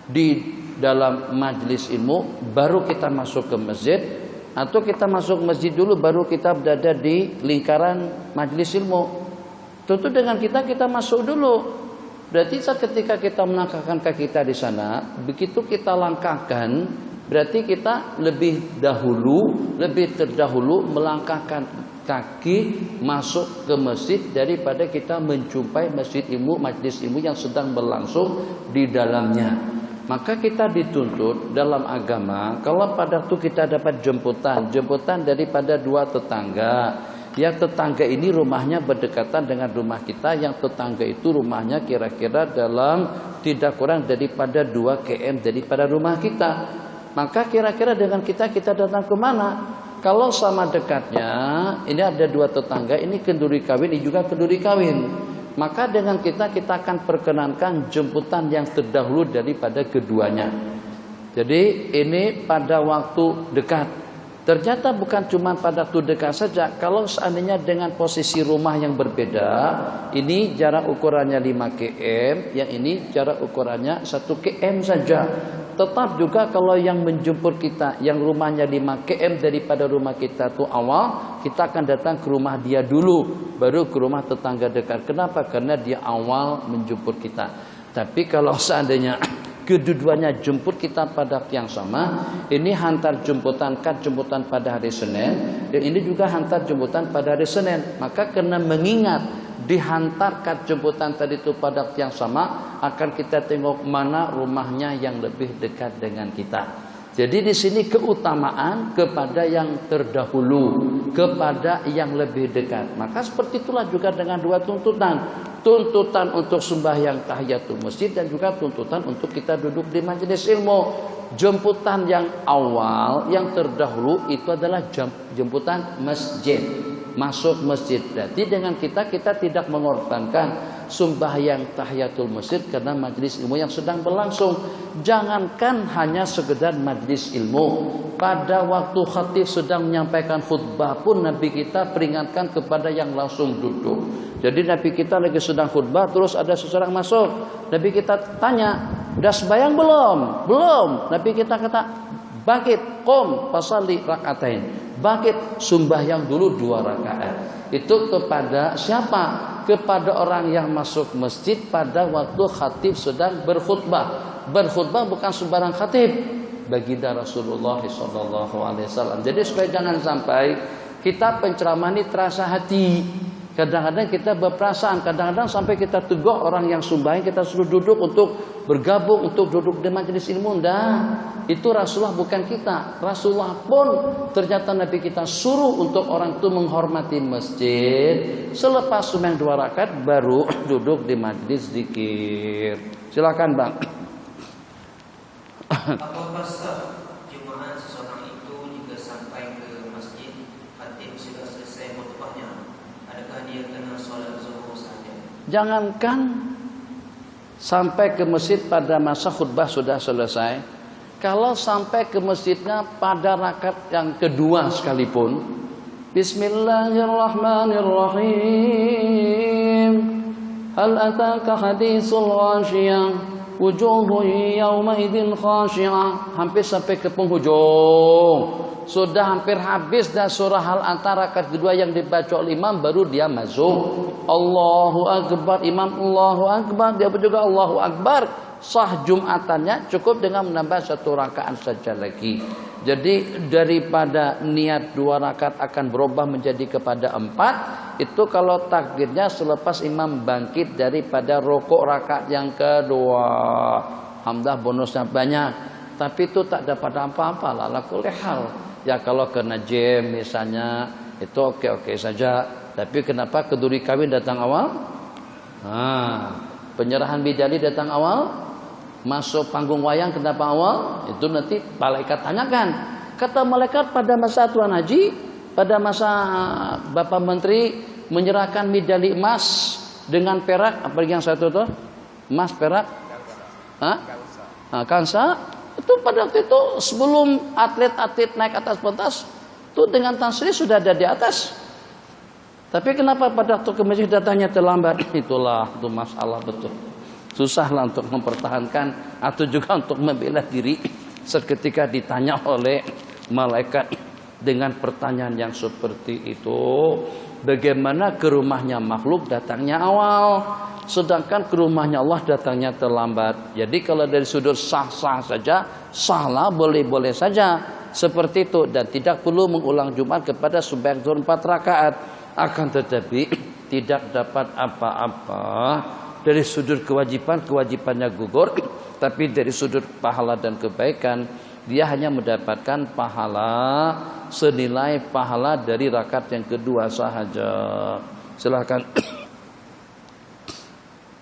di dalam majelis ilmu baru kita masuk ke masjid, atau kita masuk masjid dulu baru kita berada di lingkaran majelis ilmu? Tentu dengan kita masuk dulu. Berarti saat ketika kita melangkahkan kaki kita di sana, begitu kita langkahkan, berarti kita lebih terdahulu melangkahkan kaki masuk ke masjid daripada kita menjumpai masjid ilmu, majlis ilmu yang sedang berlangsung di dalamnya. Maka kita dituntut dalam agama, kalau pada waktu kita dapat jemputan daripada dua tetangga. Yang tetangga ini rumahnya berdekatan dengan rumah kita, yang tetangga itu rumahnya kira-kira dalam tidak kurang daripada 2 km daripada rumah kita. Maka kira-kira dengan kita datang ke mana? Kalau sama dekatnya, ini ada 2 tetangga, ini kenduri kawin, ini juga kenduri kawin. Maka dengan kita akan perkenankan jemputan yang terdahulu daripada keduanya. Jadi ini pada waktu dekat. Ternyata bukan cuma pada waktu dekat saja. Kalau seandainya dengan posisi rumah yang berbeda, ini jarak ukurannya 5 km, yang ini jarak ukurannya 1 km saja. Tetap juga kalau yang menjemput kita, yang rumahnya 5 km daripada rumah kita itu awal, kita akan datang ke rumah dia dulu, baru ke rumah tetangga dekat. Kenapa? Karena dia awal menjemput kita. Tapi kalau seandainya kedua-duanya jemput kita pada waktu yang sama, ini hantar jemputan pada hari Senin, dan ini juga hantar jemputan pada hari Senin. Maka karena mengingat dihantarkan jemputan tadi itu pada waktu yang sama, akan kita tengok mana rumahnya yang lebih dekat dengan kita. Jadi di sini keutamaan kepada yang terdahulu, kepada yang lebih dekat. Maka seperti itulah juga dengan 2 tuntutan. Tuntutan untuk sembahyang tahiyatul masjid dan juga tuntutan untuk kita duduk di majelis ilmu. Jemputan yang awal, yang terdahulu itu adalah jemputan masjid. Masuk masjid. Berarti dengan kita tidak mengorbankan sembahyang tahiyatul masjid karena majelis ilmu yang sedang berlangsung. Jangankan hanya sekedar majelis ilmu, pada waktu khatib sedang menyampaikan khutbah pun Nabi kita peringatkan kepada yang langsung duduk. Jadi Nabi kita lagi sedang khutbah, terus ada seseorang masuk. Nabi kita tanya, "Udah sembahyang belum?" "Belum." Nabi kita kata, "Bangkit, qum fasalli rakaatain." Bangkit, sembahyang dulu 2 rakaat. Itu kepada siapa? Kepada orang yang masuk masjid pada waktu khatib sedang berkhutbah. Berkhutbah bukan sembarang khatib, baginda Rasulullah SAW. Jadi supaya jangan sampai kita penceramah ini terasa hati. Kadang-kadang kita berperasaan, kadang-kadang sampai kita tegur orang yang sembahyang, kita suruh duduk untuk bergabung, untuk duduk di majelis ilmu. Itu Rasulullah bukan kita. Rasulullah pun ternyata Nabi kita suruh untuk orang itu menghormati masjid. Selepas sembahyang 2 rakaat baru duduk di majelis zikir. Silakan Bang. Apakah sah jemaah seseorang itu jika sampai ke masjid khatib sudah selesai khutbahnya? Adakah dia kena solat zuhur saja? Jangankan sampai ke masjid pada masa khutbah sudah selesai, kalau sampai ke masjidnya pada rakaat yang kedua sekalipun, Bismillahirrahmanirrahim. Hal ataka haditsul ghashiyah wujuhun yawmaidin khashi'ah, hampir sampai ke penghujung. Sudah hampir habis dah surah Al-A'la rakaat kedua yang dibaca oleh imam, baru dia masuk. Allahu Akbar, imam Allahu Akbar, dia juga Allahu Akbar. Sah Jumatannya cukup dengan menambah 1 rakaat saja lagi. Jadi daripada niat 2 rakaat akan berubah menjadi kepada 4. Itu kalau takdirnya selepas imam bangkit daripada rukuk rakaat yang kedua. Alhamdulillah bonusnya banyak. Tapi itu tak dapat apa-apa lah. Lakul hal. Ya kalau kena jam misalnya, itu oke-oke saja. Tapi kenapa keduri kawin datang awal? Penyerahan bidali datang awal. Masuk panggung wayang kenapa awal? Itu nanti malaikat tanyakan. Kata malaikat pada masa Tuan Haji, pada masa Bapak Menteri menyerahkan medali emas dengan perak, apa yang satu tuh? Emas, perak? Kansa. Itu pada waktu itu sebelum atlet-atlet naik atas pentas, itu dengan tansri sudah ada di atas. Tapi kenapa pada waktu ke masjid datangnya terlambat? Itulah itu masalah betul. Susahlah untuk mempertahankan atau juga untuk membela diri seketika ditanya oleh malaikat dengan pertanyaan yang seperti itu. Bagaimana ke rumahnya makhluk datangnya awal, sedangkan ke rumahnya Allah datangnya terlambat. Jadi kalau dari sudut sah-sah saja, sahlah, boleh-boleh saja seperti itu, dan tidak perlu mengulang Jumat kepada sembahyang zuhur 4 rakaat. Akan tetapi tidak dapat apa-apa dari sudut kewajibannya gugur Tapi dari sudut pahala dan kebaikan, dia hanya mendapatkan pahala senilai pahala dari rakaat yang kedua sahaja. Silakan.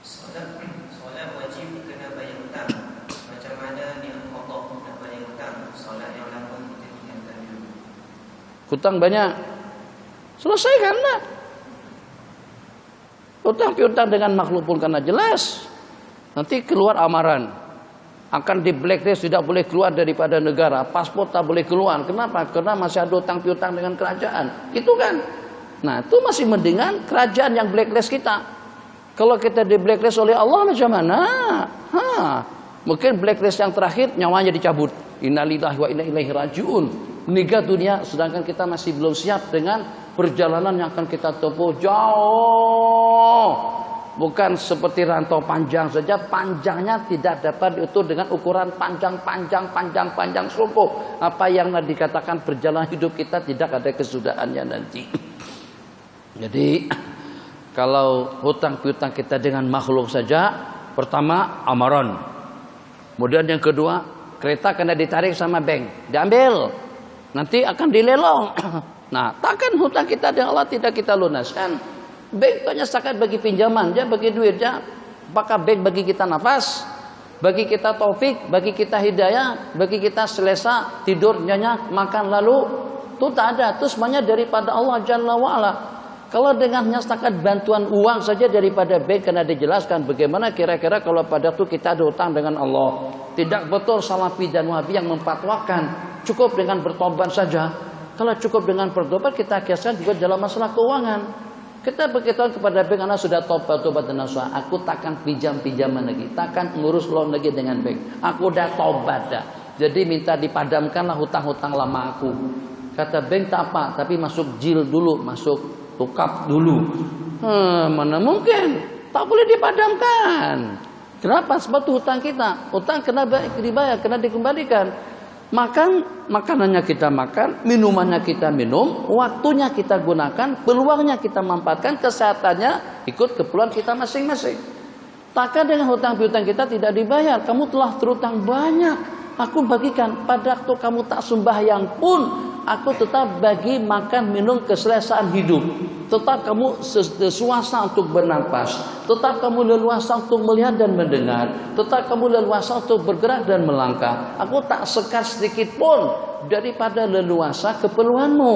Solat wajib kena bayar hutang. Macam mana niat qada nak bayar hutang? Solat yang lama kita tinggalkan dulu. Hutang banyak, selesaikanlah. Hutang piutang dengan makhluk pun karena jelas. Nanti keluar amaran, akan di blacklist, tidak boleh keluar daripada negara, paspor tak boleh keluar. Kenapa? Karena masih ada hutang piutang dengan kerajaan. Itu kan. Nah, itu masih mendingan kerajaan yang blacklist kita. Kalau kita di blacklist oleh Allah macam mana? Mungkin blacklist yang terakhir nyawanya dicabut. Innalillahi wa inna ilaihi rajiun. Meninggal dunia, sedangkan kita masih belum siap dengan perjalanan yang akan kita tempuh jauh. Bukan seperti rantau panjang saja, panjangnya tidak dapat diukur dengan ukuran panjang. Sungguh apa yang dikatakan perjalanan hidup kita tidak ada kesudahannya nanti. Jadi kalau hutang piutang kita dengan makhluk saja, pertama amaran. Kemudian yang kedua, kereta kena ditarik sama bank, diambil, nanti akan dilelong. Nah, takkan hutang kita dengan Allah tidak kita lunaskan. Bank hanya setakat bagi pinjaman, dia bagi duit dia. Apakah bank bagi kita nafas, bagi kita taufik, bagi kita hidayah, bagi kita selesa, tidur, nyenyak, makan lalu? Itu tak ada. Itu semuanya daripada Allah Jalla wa'ala. Kalau dengannya setakat bantuan uang saja daripada bank, karena dijelaskan bagaimana kira-kira kalau pada itu kita ada hutang dengan Allah. Tidak betul Salafi dan Wahabi yang memfatwakan cukup dengan bertobat saja. Kalau cukup dengan bertobat, kita kiaskan juga dalam masalah keuangan. Kita beritahu kepada bank, anak sudah tobat dan nasuha, aku takkan pinjaman lagi, takkan ngurus loan lagi dengan bank. Aku udah tobat dah. Jadi minta dipadamkanlah hutang-hutang lama aku. Kata bank tak apa, tapi masuk jil dulu, masuk tukap dulu. Mana mungkin? Tak boleh dipadamkan. Kenapa? Sebab itu hutang kita. Hutang kena dibayar, kena dikembalikan. Makanannya kita makan, minumannya kita minum, waktunya kita gunakan, peluangnya kita manfaatkan, kesehatannya ikut keperluan kita masing-masing. Takkan dengan hutang piutang kita tidak dibayar. Kamu telah terutang banyak, aku bagikan. Pada waktu kamu tak sembahyang pun, aku tetap bagi makan minum keselesaan hidup. Tetap kamu leluasa untuk bernafas. Tetap kamu leluasa untuk melihat dan mendengar. Tetap kamu leluasa untuk bergerak dan melangkah. Aku tak sekat sedikit pun daripada leluasa keperluanmu.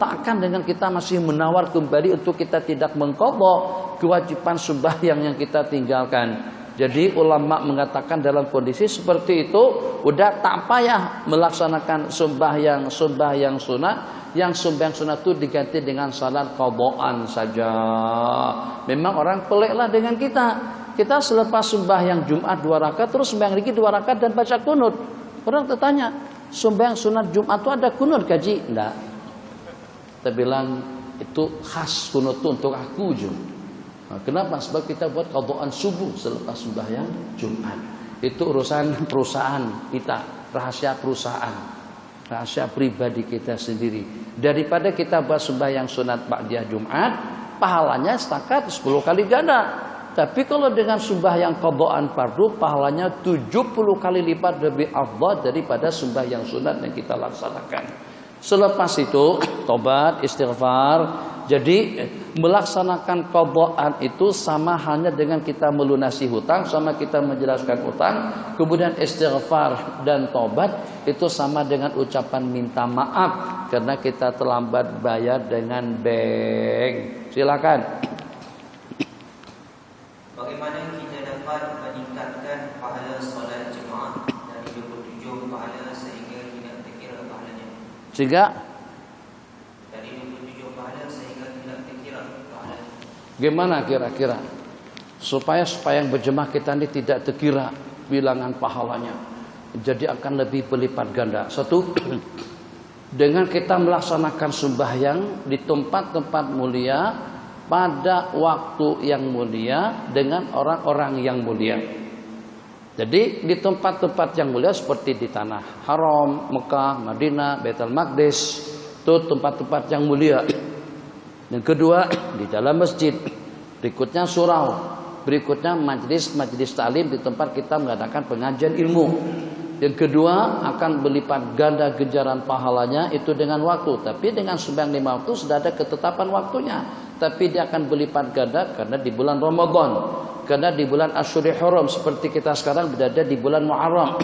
Takkan dengan kita masih menawar kembali untuk kita tidak mengqadha kewajiban sembahyang yang kita tinggalkan. Jadi ulama mengatakan dalam kondisi seperti itu udah tak payah melaksanakan sembahyang sunat. Yang sembahyang sunat itu diganti dengan salat qadhaan saja. Memang orang peliklah dengan kita. Kita selepas sembahyang Jumat 2 rakaat terus sembahyang lagi 2 rakaat dan baca kunut. Orang tertanya, sembahyang sunat Jumat itu ada kunut kaji? Enggak. Kita bilang itu khas kunut itu untuk aku juga. Nah, kenapa? Sebab kita buat qadhaan subuh selepas sembahyang Jumat. Itu urusan perusahaan kita, rahasia perusahaan, rahasia pribadi kita sendiri. Daripada kita buat sembahyang sunat ba'diyah Jumat, pahalanya setakat 10 kali ganda. Tapi kalau dengan sembahyang qadhaan fardu, pahalanya 70 kali lipat lebih afdal daripada sembahyang sunat yang kita laksanakan. Selepas itu tobat, istighfar. Jadi melaksanakan qadhaan itu sama hanya dengan kita melunasi hutang, sama kita menjelaskan hutang. Kemudian istighfar dan tobat itu sama dengan ucapan minta maaf karena kita terlambat bayar dengan bank. Silakan. Bagaimana kita dapat meningkatkan pahala solat jemaah dari 27 pahala sehingga tidak terkira pahalanya? Sehingga dari 27 pahala sehingga tidak terkira pahalanya. Gimana kira-kira supaya yang berjemaah kita ini tidak terkira bilangan pahalanya, jadi akan lebih berlipat ganda. Satu, dengan kita melaksanakan sembahyang di tempat-tempat mulia pada waktu yang mulia dengan orang-orang yang mulia. Jadi di tempat-tempat yang mulia seperti di tanah haram, Mekah, Madinah, Baitul Maqdis, itu tempat-tempat yang mulia. Yang kedua, di dalam masjid. Berikutnya surau. Berikutnya majelis taklim di tempat kita mengadakan pengajian ilmu. Yang kedua, akan berlipat ganda ganjaran pahalanya itu dengan waktu. Tapi dengan sembahyang 5 waktu sudah ada ketetapan waktunya. Tapi dia akan berlipat ganda karena di bulan Ramadan, karena di bulan Asyurul Hurum, seperti kita sekarang berada di bulan Muharram.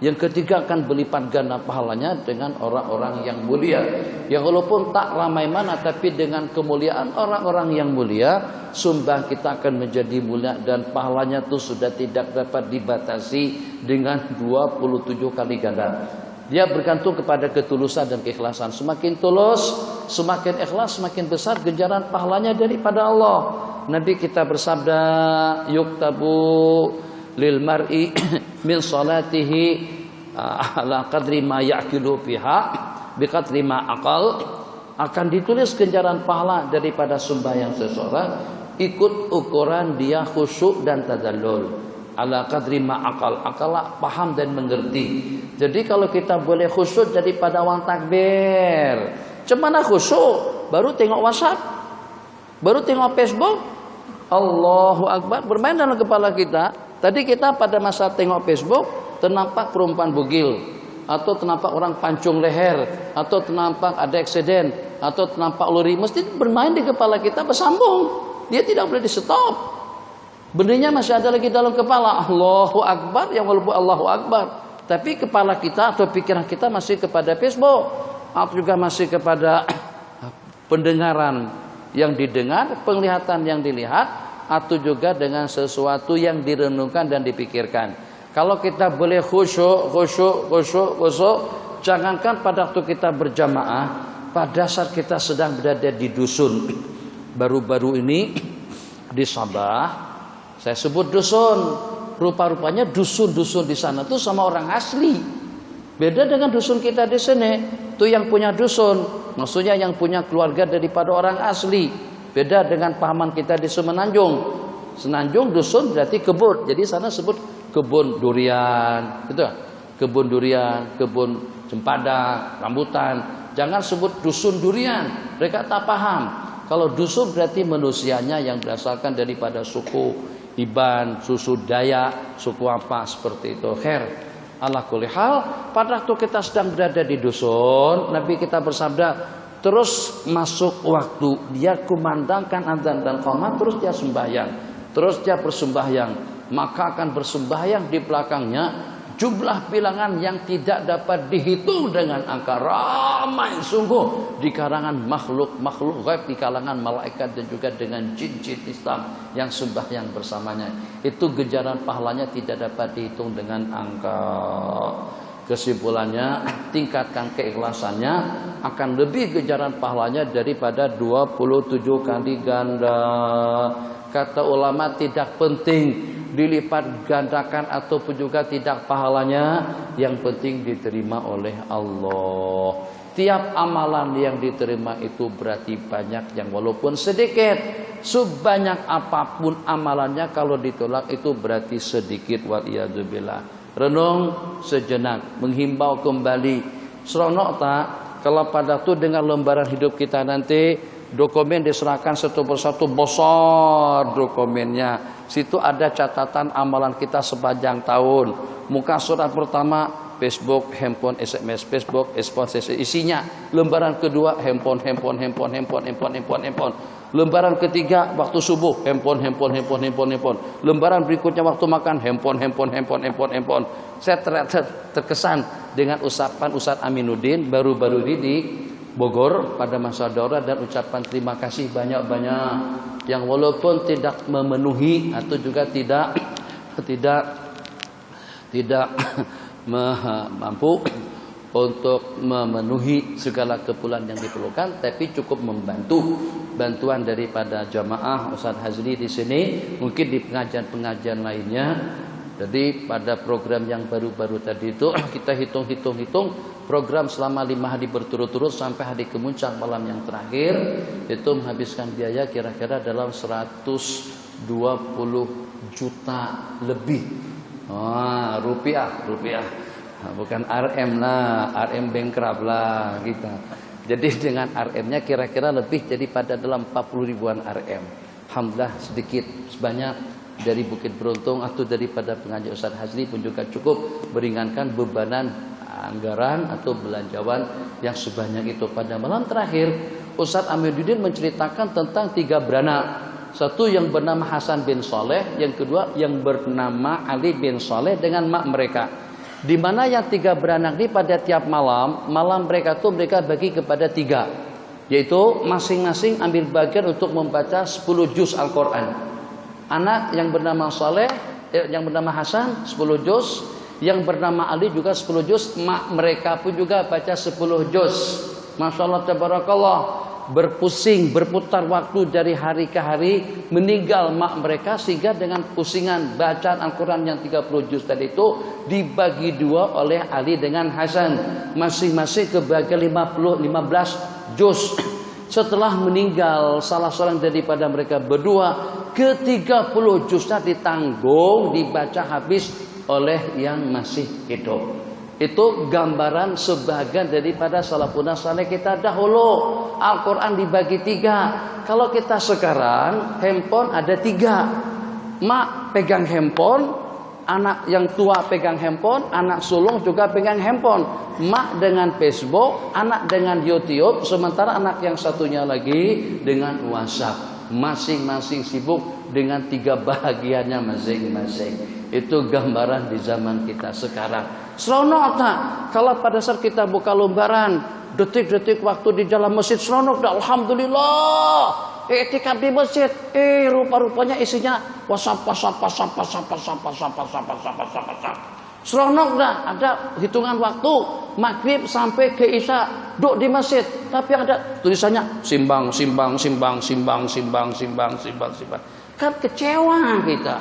Yang ketiga, akan berlipat ganda pahalanya dengan orang-orang yang mulia. Yang walaupun tak ramai mana, tapi dengan kemuliaan orang-orang yang mulia, sumbang kita akan menjadi mulia. Dan pahalanya itu sudah tidak dapat dibatasi dengan 27 kali ganda. Dia bergantung kepada ketulusan dan keikhlasan. Semakin tulus, semakin ikhlas, semakin besar ganjaran pahalanya daripada Allah. Nabi kita bersabda, yuktabu lil mar'i min salatihi ala qadri ma ya'kilu biha bi qadri ma aqal. Akan ditulis ganjaran pahala daripada sembahyang seseorang ikut ukuran dia khusyuk dan tadallul. Ala qadri ma aqal, akal paham dan mengerti. Jadi kalau kita boleh khusyuk daripada orang takbir, cemana khusyuk baru tengok WhatsApp, baru tengok Facebook, Allahu Akbar bermain dalam kepala kita. Tadi kita pada masa tengok Facebook ternampak perempuan bugil, atau ternampak orang pancung leher, atau ternampak ada eksiden, atau ternampak lori, mesti bermain di kepala kita bersambung. Dia tidak boleh di stop. Benarnya masih ada lagi dalam kepala Allahu Akbar, yang walaupun Allahu Akbar, tapi kepala kita atau pikiran kita masih kepada Facebook, atau juga masih kepada pendengaran yang didengar, penglihatan yang dilihat, atau juga dengan sesuatu yang direnungkan dan dipikirkan. Kalau kita boleh khusyuk, jangankan pada waktu kita berjamaah, pada saat kita sedang berada di dusun. Baru-baru ini di Sabah, saya sebut dusun, rupa-rupanya dusun-dusun di sana tuh sama orang asli. Beda dengan dusun kita di sini. Tuh yang punya dusun, maksudnya yang punya keluarga daripada orang asli. Beda dengan pahaman kita di Semenanjung. Senanjung dusun berarti kebun. Jadi sana sebut kebun durian, gitu. Kebun durian, kebun cempada, rambutan. Jangan sebut dusun durian. Mereka tak paham. Kalau dusun berarti manusianya yang berdasarkan daripada suku Iban, suku Dayak, suku apa seperti itu. Khair. Ala kulli hal, pada waktu kita sedang berada di dusun, Nabi kita bersabda, terus masuk waktu, dia kumandangkan adzan dan qomat, terus dia sembahyang, terus dia bersembahyang, maka akan bersembahyang di belakangnya jumlah bilangan yang tidak dapat dihitung dengan angka, ramai sungguh di kalangan makhluk gaib, di kalangan malaikat dan juga dengan jin-jin Islam yang sembahyang bersamanya. Itu ganjaran pahalanya tidak dapat dihitung dengan angka. Kesimpulannya, tingkatkan keikhlasannya, akan lebih ganjaran pahalanya daripada 27 kali ganda. Kata ulama, tidak penting dilipat gandakan ataupun juga tidak pahalanya, yang penting diterima oleh Allah. Tiap amalan yang diterima itu berarti banyak, yang walaupun sedikit. Sebanyak apapun amalannya, kalau ditolak itu berarti sedikit. Waliyadzubillah. Renung sejenak, menghimbau kembali. Seronok tak kalau pada itu dengan lembaran hidup kita nanti dokumen diserahkan satu persatu, besar dokumennya. Situ ada catatan amalan kita sepanjang tahun. Muka surat pertama Facebook, handphone, SMS, Facebook, SMS, isinya. Lembaran kedua handphone. Lembaran ketiga waktu subuh handphone. Lembaran berikutnya waktu makan handphone. Saya terkesan dengan ucapan Ustaz Aminuddin baru-baru ini di Bogor pada masa daurah, dan ucapan terima kasih banyak-banyak yang walaupun tidak memenuhi atau juga tidak mampu untuk memenuhi segala keperluan yang diperlukan, tapi cukup membantu. Bantuan daripada jamaah Ustaz Hazli di sini, mungkin di pengajian-pengajian lainnya. Jadi pada program yang baru-baru tadi itu kita hitung program selama 5 hari berturut-turut sampai hari kemuncak malam yang terakhir, itu menghabiskan biaya kira-kira dalam 120 juta lebih. Rupiah. Bukan RM lah, RM bankrupt lah kita. Jadi dengan RM-nya kira-kira lebih daripada dalam 40 ribuan RM. Alhamdulillah sedikit sebanyak dari Bukit Beruntung atau daripada pengajar Ustaz Hazli pun juga cukup meringankan bebanan anggaran atau belanjawan yang sebanyak itu. Pada malam terakhir Ustaz Amiruddin menceritakan tentang 3 beranak. Satu yang bernama Hasan bin Soleh, yang kedua yang bernama Ali bin Soleh dengan mak mereka. Di mana yang 3 beranak ini pada tiap malam mereka tuh mereka bagi kepada 3, yaitu masing-masing ambil bagian untuk membaca 10 juz Al-Quran. Anak yang bernama Soleh, yang bernama Hasan 10 juz, yang bernama Ali juga 10 juz, mak mereka pun juga baca 10 juz. Masya Allah tabarakallah. Berpusing, berputar waktu dari hari ke hari, meninggal mak mereka, sehingga dengan pusingan bacaan Al-Quran yang 30 juz tadi itu dibagi 2 oleh Ali dengan Hasan, masing-masing kebagian 15 juz. Setelah meninggal salah seorang daripada mereka berdua, ke-30 juznya ditanggung, dibaca habis oleh yang masih hidup. Itu gambaran sebagian daripada salafun saleh kita dahulu. Al-Quran dibagi 3. Kalau kita sekarang handphone ada 3. Mak pegang handphone, anak yang tua pegang handphone, anak sulung juga pegang handphone. Mak dengan Facebook, anak dengan YouTube, sementara anak yang satunya lagi dengan WhatsApp. Masing-masing sibuk dengan 3 bahagiannya masing-masing. Itu gambaran di zaman kita sekarang. Seronok tak? Kalau pada saat kita buka lembaran, detik-detik waktu di dalam masjid seronok dah. Alhamdulillah. Iktikaf di masjid. Rupa-rupanya isinya WhatsApp. Seronok dah. Ada hitungan waktu maghrib sampai ke isya duduk di masjid. Tapi ada tulisannya simbang. Kan kecewa kita.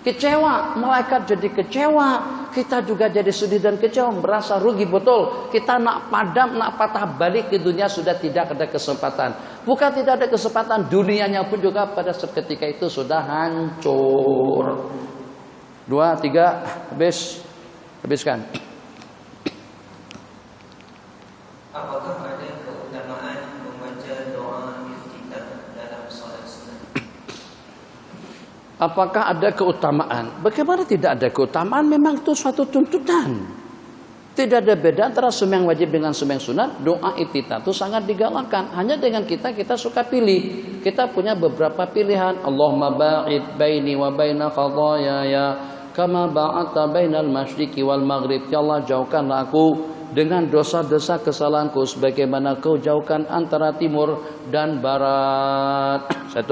Kecewa, malaikat jadi kecewa, kita juga jadi sedih dan kecewa, merasa rugi betul. Kita nak padam, nak patah balik ke dunia sudah tidak ada kesempatan. Bukan tidak ada kesempatan, dunianya pun juga pada seketika itu sudah hancur. 2, 3, habiskan. Apakah ada keutamaan membaca doa iftitah dalam salat sunat? Apakah ada keutamaan? Bagaimana tidak ada keutamaan? Memang itu suatu tuntutan. Tidak ada beda antara sembahyang wajib dengan sembahyang sunat. Doa iftitah itu sangat digalakkan. Hanya dengan kita suka pilih. Kita punya beberapa pilihan. Allahumma ba'id baini wa baina khadayaya kama ba'adta bainal masyriqi wal maghrib. Ya Allah, jauhkanlah aku dengan dosa-dosa kesalahanku sebagaimana Kau jauhkan antara timur dan barat. 1.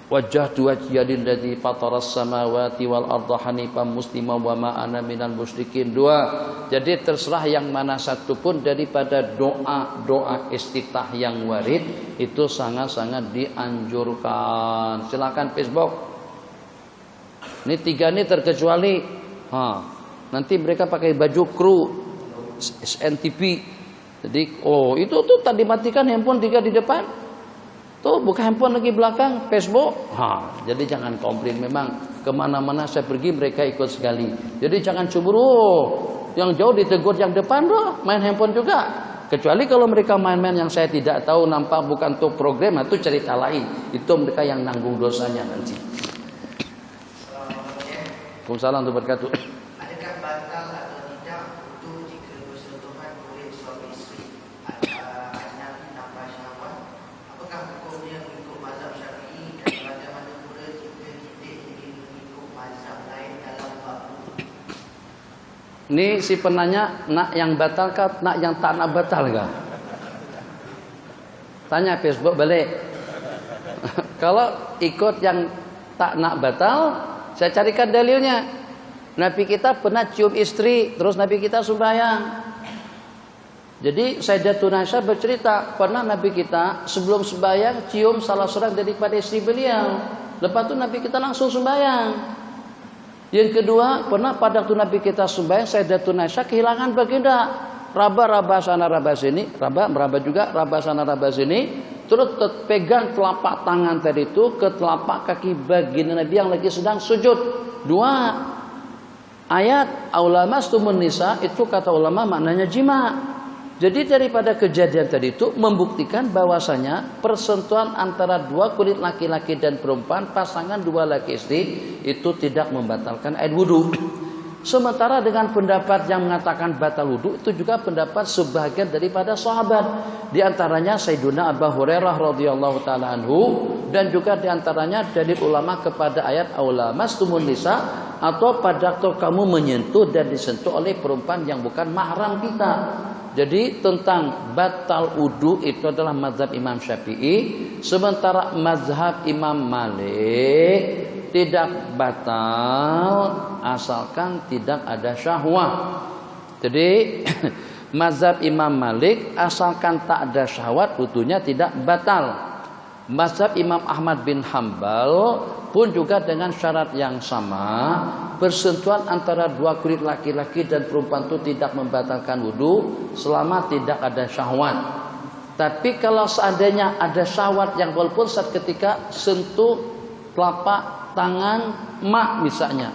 Wajjahtu wajhiya lilladzi fataras samawati wal arda hanifan musliman wa ma ana minal musyrikin. 2. Jadi terserah yang mana satu pun daripada doa istiftah yang warid itu sangat-sangat dianjurkan. Silakan Facebook. Ini 3 ini terkecuali nanti mereka pakai baju kru SNTV. Jadi itu tuh tadi matikan handphone 3 di depan. Tuh buka handphone lagi belakang Facebook. Jadi jangan komplain. Memang kemana-mana saya pergi mereka ikut sekali. Jadi jangan cemburu. Yang jauh ditegur yang depan loh, main handphone juga. Kecuali kalau mereka main-main yang saya tidak tahu, nampak bukan untuk program, itu cerita lain. Itu mereka yang nanggung dosanya nanti. Waalaikumsalam warahmatullahi wabarakatuh. Adakah batal atau tidak untuk jika bersentuhan kulit suami isteri ajnabi tanpa syahwat? Apakah hukumnya mengikut mazhab Syafi'i dan bagaimana pula jika kita ingin mengikut mazhab lain dalam bab ini? Ini si penanya nak yang batal kah, nak yang tak nak batal kah? Tanya Facebook balik. Kalau ikut yang tak nak batal, saya carikan dalilnya. Nabi kita pernah cium istri, terus Nabi kita sembahyang. Jadi Sayyidatuna Aisyah bercerita, pernah Nabi kita sebelum sembahyang cium salah seorang daripada istri beliau. Lepas itu Nabi kita langsung sembahyang. Yang kedua, pernah pada waktu Nabi kita sembahyang, Sayyidatuna Aisyah kehilangan baginda. Raba sana raba sini, meraba juga, raba sana raba sini. Terus pegang telapak tangan tadi itu ke telapak kaki baginda Nabi yang lagi sedang sujud. 2. Ayat aulamastumun nisa itu kata ulama maknanya jima. Jadi daripada kejadian tadi itu membuktikan bahwasanya persentuhan antara dua kulit laki-laki dan perempuan, pasangan dua laki istri itu tidak membatalkan air wudu. Sementara dengan pendapat yang mengatakan batal wudu itu juga pendapat sebagian daripada sahabat. Di antaranya Sayyiduna Abu Hurairah radhiyallahu taala anhu, dan juga di antaranya dari ulama kepada ayat aula mastumun nisa, atau pada kamu menyentuh dan disentuh oleh perempuan yang bukan mahram kita. Jadi tentang batal wudu itu adalah mazhab Imam Syafi'i, sementara mazhab Imam Malik tidak batal asalkan tidak ada syahwat. Jadi mazhab Imam Malik asalkan tak ada syahwat wudunya tidak batal. Mazhab Imam Ahmad bin Hambal pun juga dengan syarat yang sama, persentuhan antara dua kulit laki-laki dan perempuan itu tidak membatalkan wudu selama tidak ada syahwat. Tapi kalau seandainya ada syahwat yang walaupun saat ketika sentuh telapak tangan mak misalnya,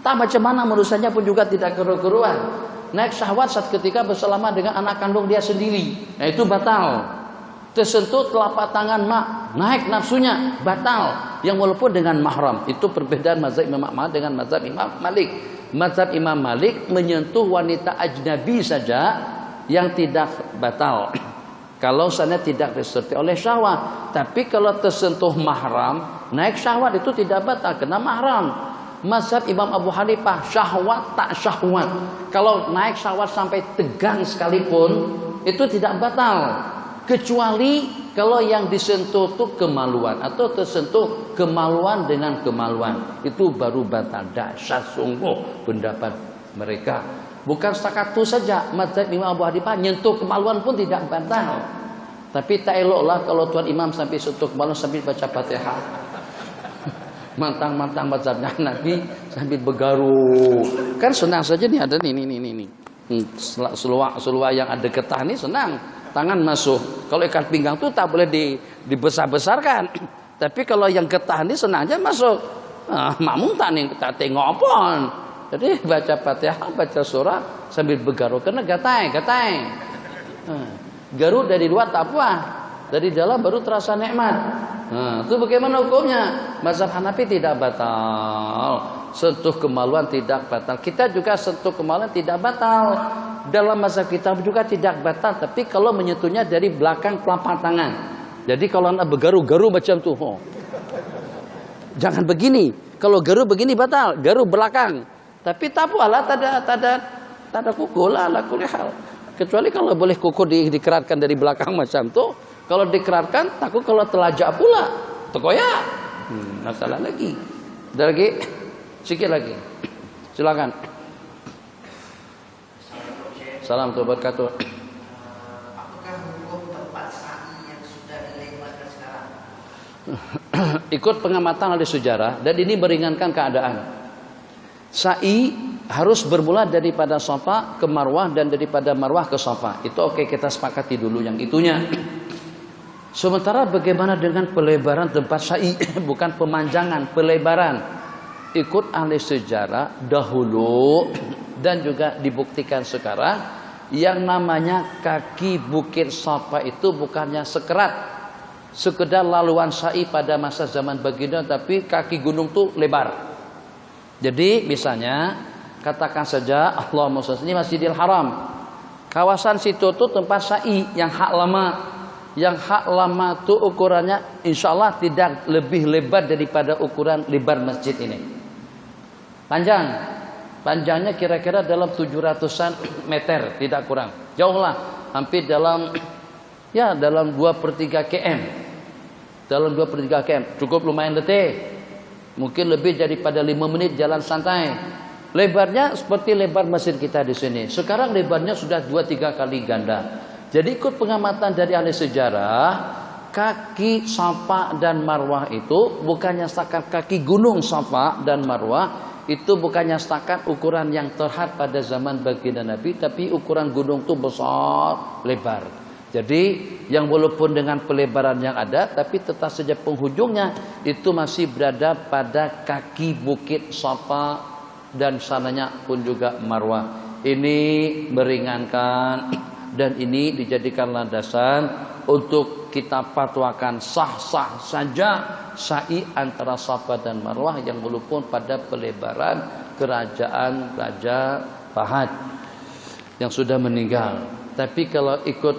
tak macam mana merusannya pun juga tidak keru-keruan. Naik syahwat saat ketika bersama dengan anak kandung dia sendiri, nah itu batal. Tersentuh telapak tangan mak, naik nafsunya, batal. Yang walaupun dengan mahram. Itu perbedaan mazhab Imam Ahmad dengan mazhab Imam Malik. Mazhab Imam Malik menyentuh wanita ajnabi saja yang tidak batal kalau sana tidak disertai oleh syahwat. Tapi kalau tersentuh mahram, naik syahwat itu tidak batal kena mahram. Mazhab Imam Abu Hanifah syahwat tak syahwat, kalau naik syahwat sampai tegang sekalipun itu tidak batal, kecuali kalau yang disentuh itu kemaluan atau tersentuh kemaluan dengan kemaluan, itu baru batal. Dahsyat sungguh pendapat mereka. Bukan setakat itu saja, mazhab Imam Abu Hanifah nyentuh kemaluan pun tidak batal. Tapi tak eloklah kalau tuan imam sampai sentuh kemaluan sambil baca Fatihah. Mantang-mantang mazhabnya Nabi sambil bergaru. Kan senang saja nih, ada nih. Seluak yang ada getah nih senang. Tangan masuk. Kalau ikat pinggang tuh tak boleh dibesar-besarkan. Tapi kalau yang getah ini senangnya masuk. Makmum tak nih, tak tengok apa. Jadi baca Fatihah, baca surah sambil bergaru karena gatai. Garu dari luar tak apa, dari dalam baru terasa nikmat. Itu bagaimana hukumnya? Mazhab Hanafi tidak batal. Sentuh kemaluan tidak batal. Kita juga sentuh kemaluan tidak batal. Dalam mazhab kita juga tidak batal. Tapi kalau menyentuhnya dari belakang telapak tangan. Jadi kalau anda bergaru-garu macam tu, jangan begini. Kalau garu begini batal, garu belakang. Tapi tak apalah, tak ada kuku lah, ala kulli hal. Kecuali kalau boleh kuku dikeratkan dari belakang macam tu. Kalau dikeratkan, takut kalau telajak pula, terkoyak. Masalah lagi. Ada lagi? Sikit lagi. Silakan. Salam wabarakatuh. Apakah hukum tempat sa'i yang sudah dilebarkan sekarang? Ikut pengamatan ahli sejarah, dan ini meringankan keadaan. Sa'i harus bermula daripada Safa ke Marwah dan daripada Marwah ke Safa. Itu oke, kita sepakati dulu yang itunya. Sementara bagaimana dengan pelebaran tempat sa'i? Bukan pemanjangan, pelebaran. Ikut ahli sejarah dahulu dan juga dibuktikan sekarang, yang namanya kaki Bukit Safa itu bukannya sekedar laluan sa'i pada masa zaman baginda, tapi kaki gunung itu lebar. Jadi misalnya katakan saja Allahumma sholli ini Masjidil Haram, kawasan situ tuh tempat sa'i yang hak lama. Yang hak lama itu ukurannya insya Allah tidak lebih lebar daripada ukuran lebar masjid ini. Panjangnya kira-kira dalam 700-an meter, tidak kurang. Jauh lah, hampir dalam 2/3 km. Dalam 2/3 km, cukup lumayan letih. Mungkin lebih daripada 5 menit jalan santai. Lebarnya seperti lebar masjid kita di sini. Sekarang lebarnya sudah 2-3 kali ganda. Jadi ikut pengamatan dari ahli sejarah, kaki Safa dan Marwah itu bukannya setakat kaki gunung Safa dan Marwah, itu bukannya setakat ukuran yang terhad pada zaman baginda Nabi, tapi ukuran gunung itu besar, lebar. Jadi yang walaupun dengan pelebaran yang ada, tapi tetap saja penghujungnya itu masih berada pada kaki Bukit Safa dan sananya pun juga Marwah. Ini meringankan dan ini dijadikan landasan untuk kita fatwakan sah-sah saja sa'i antara Safa dan Marwah yang walaupun pada pelebaran kerajaan Raja Fahad yang sudah meninggal. Tapi kalau ikut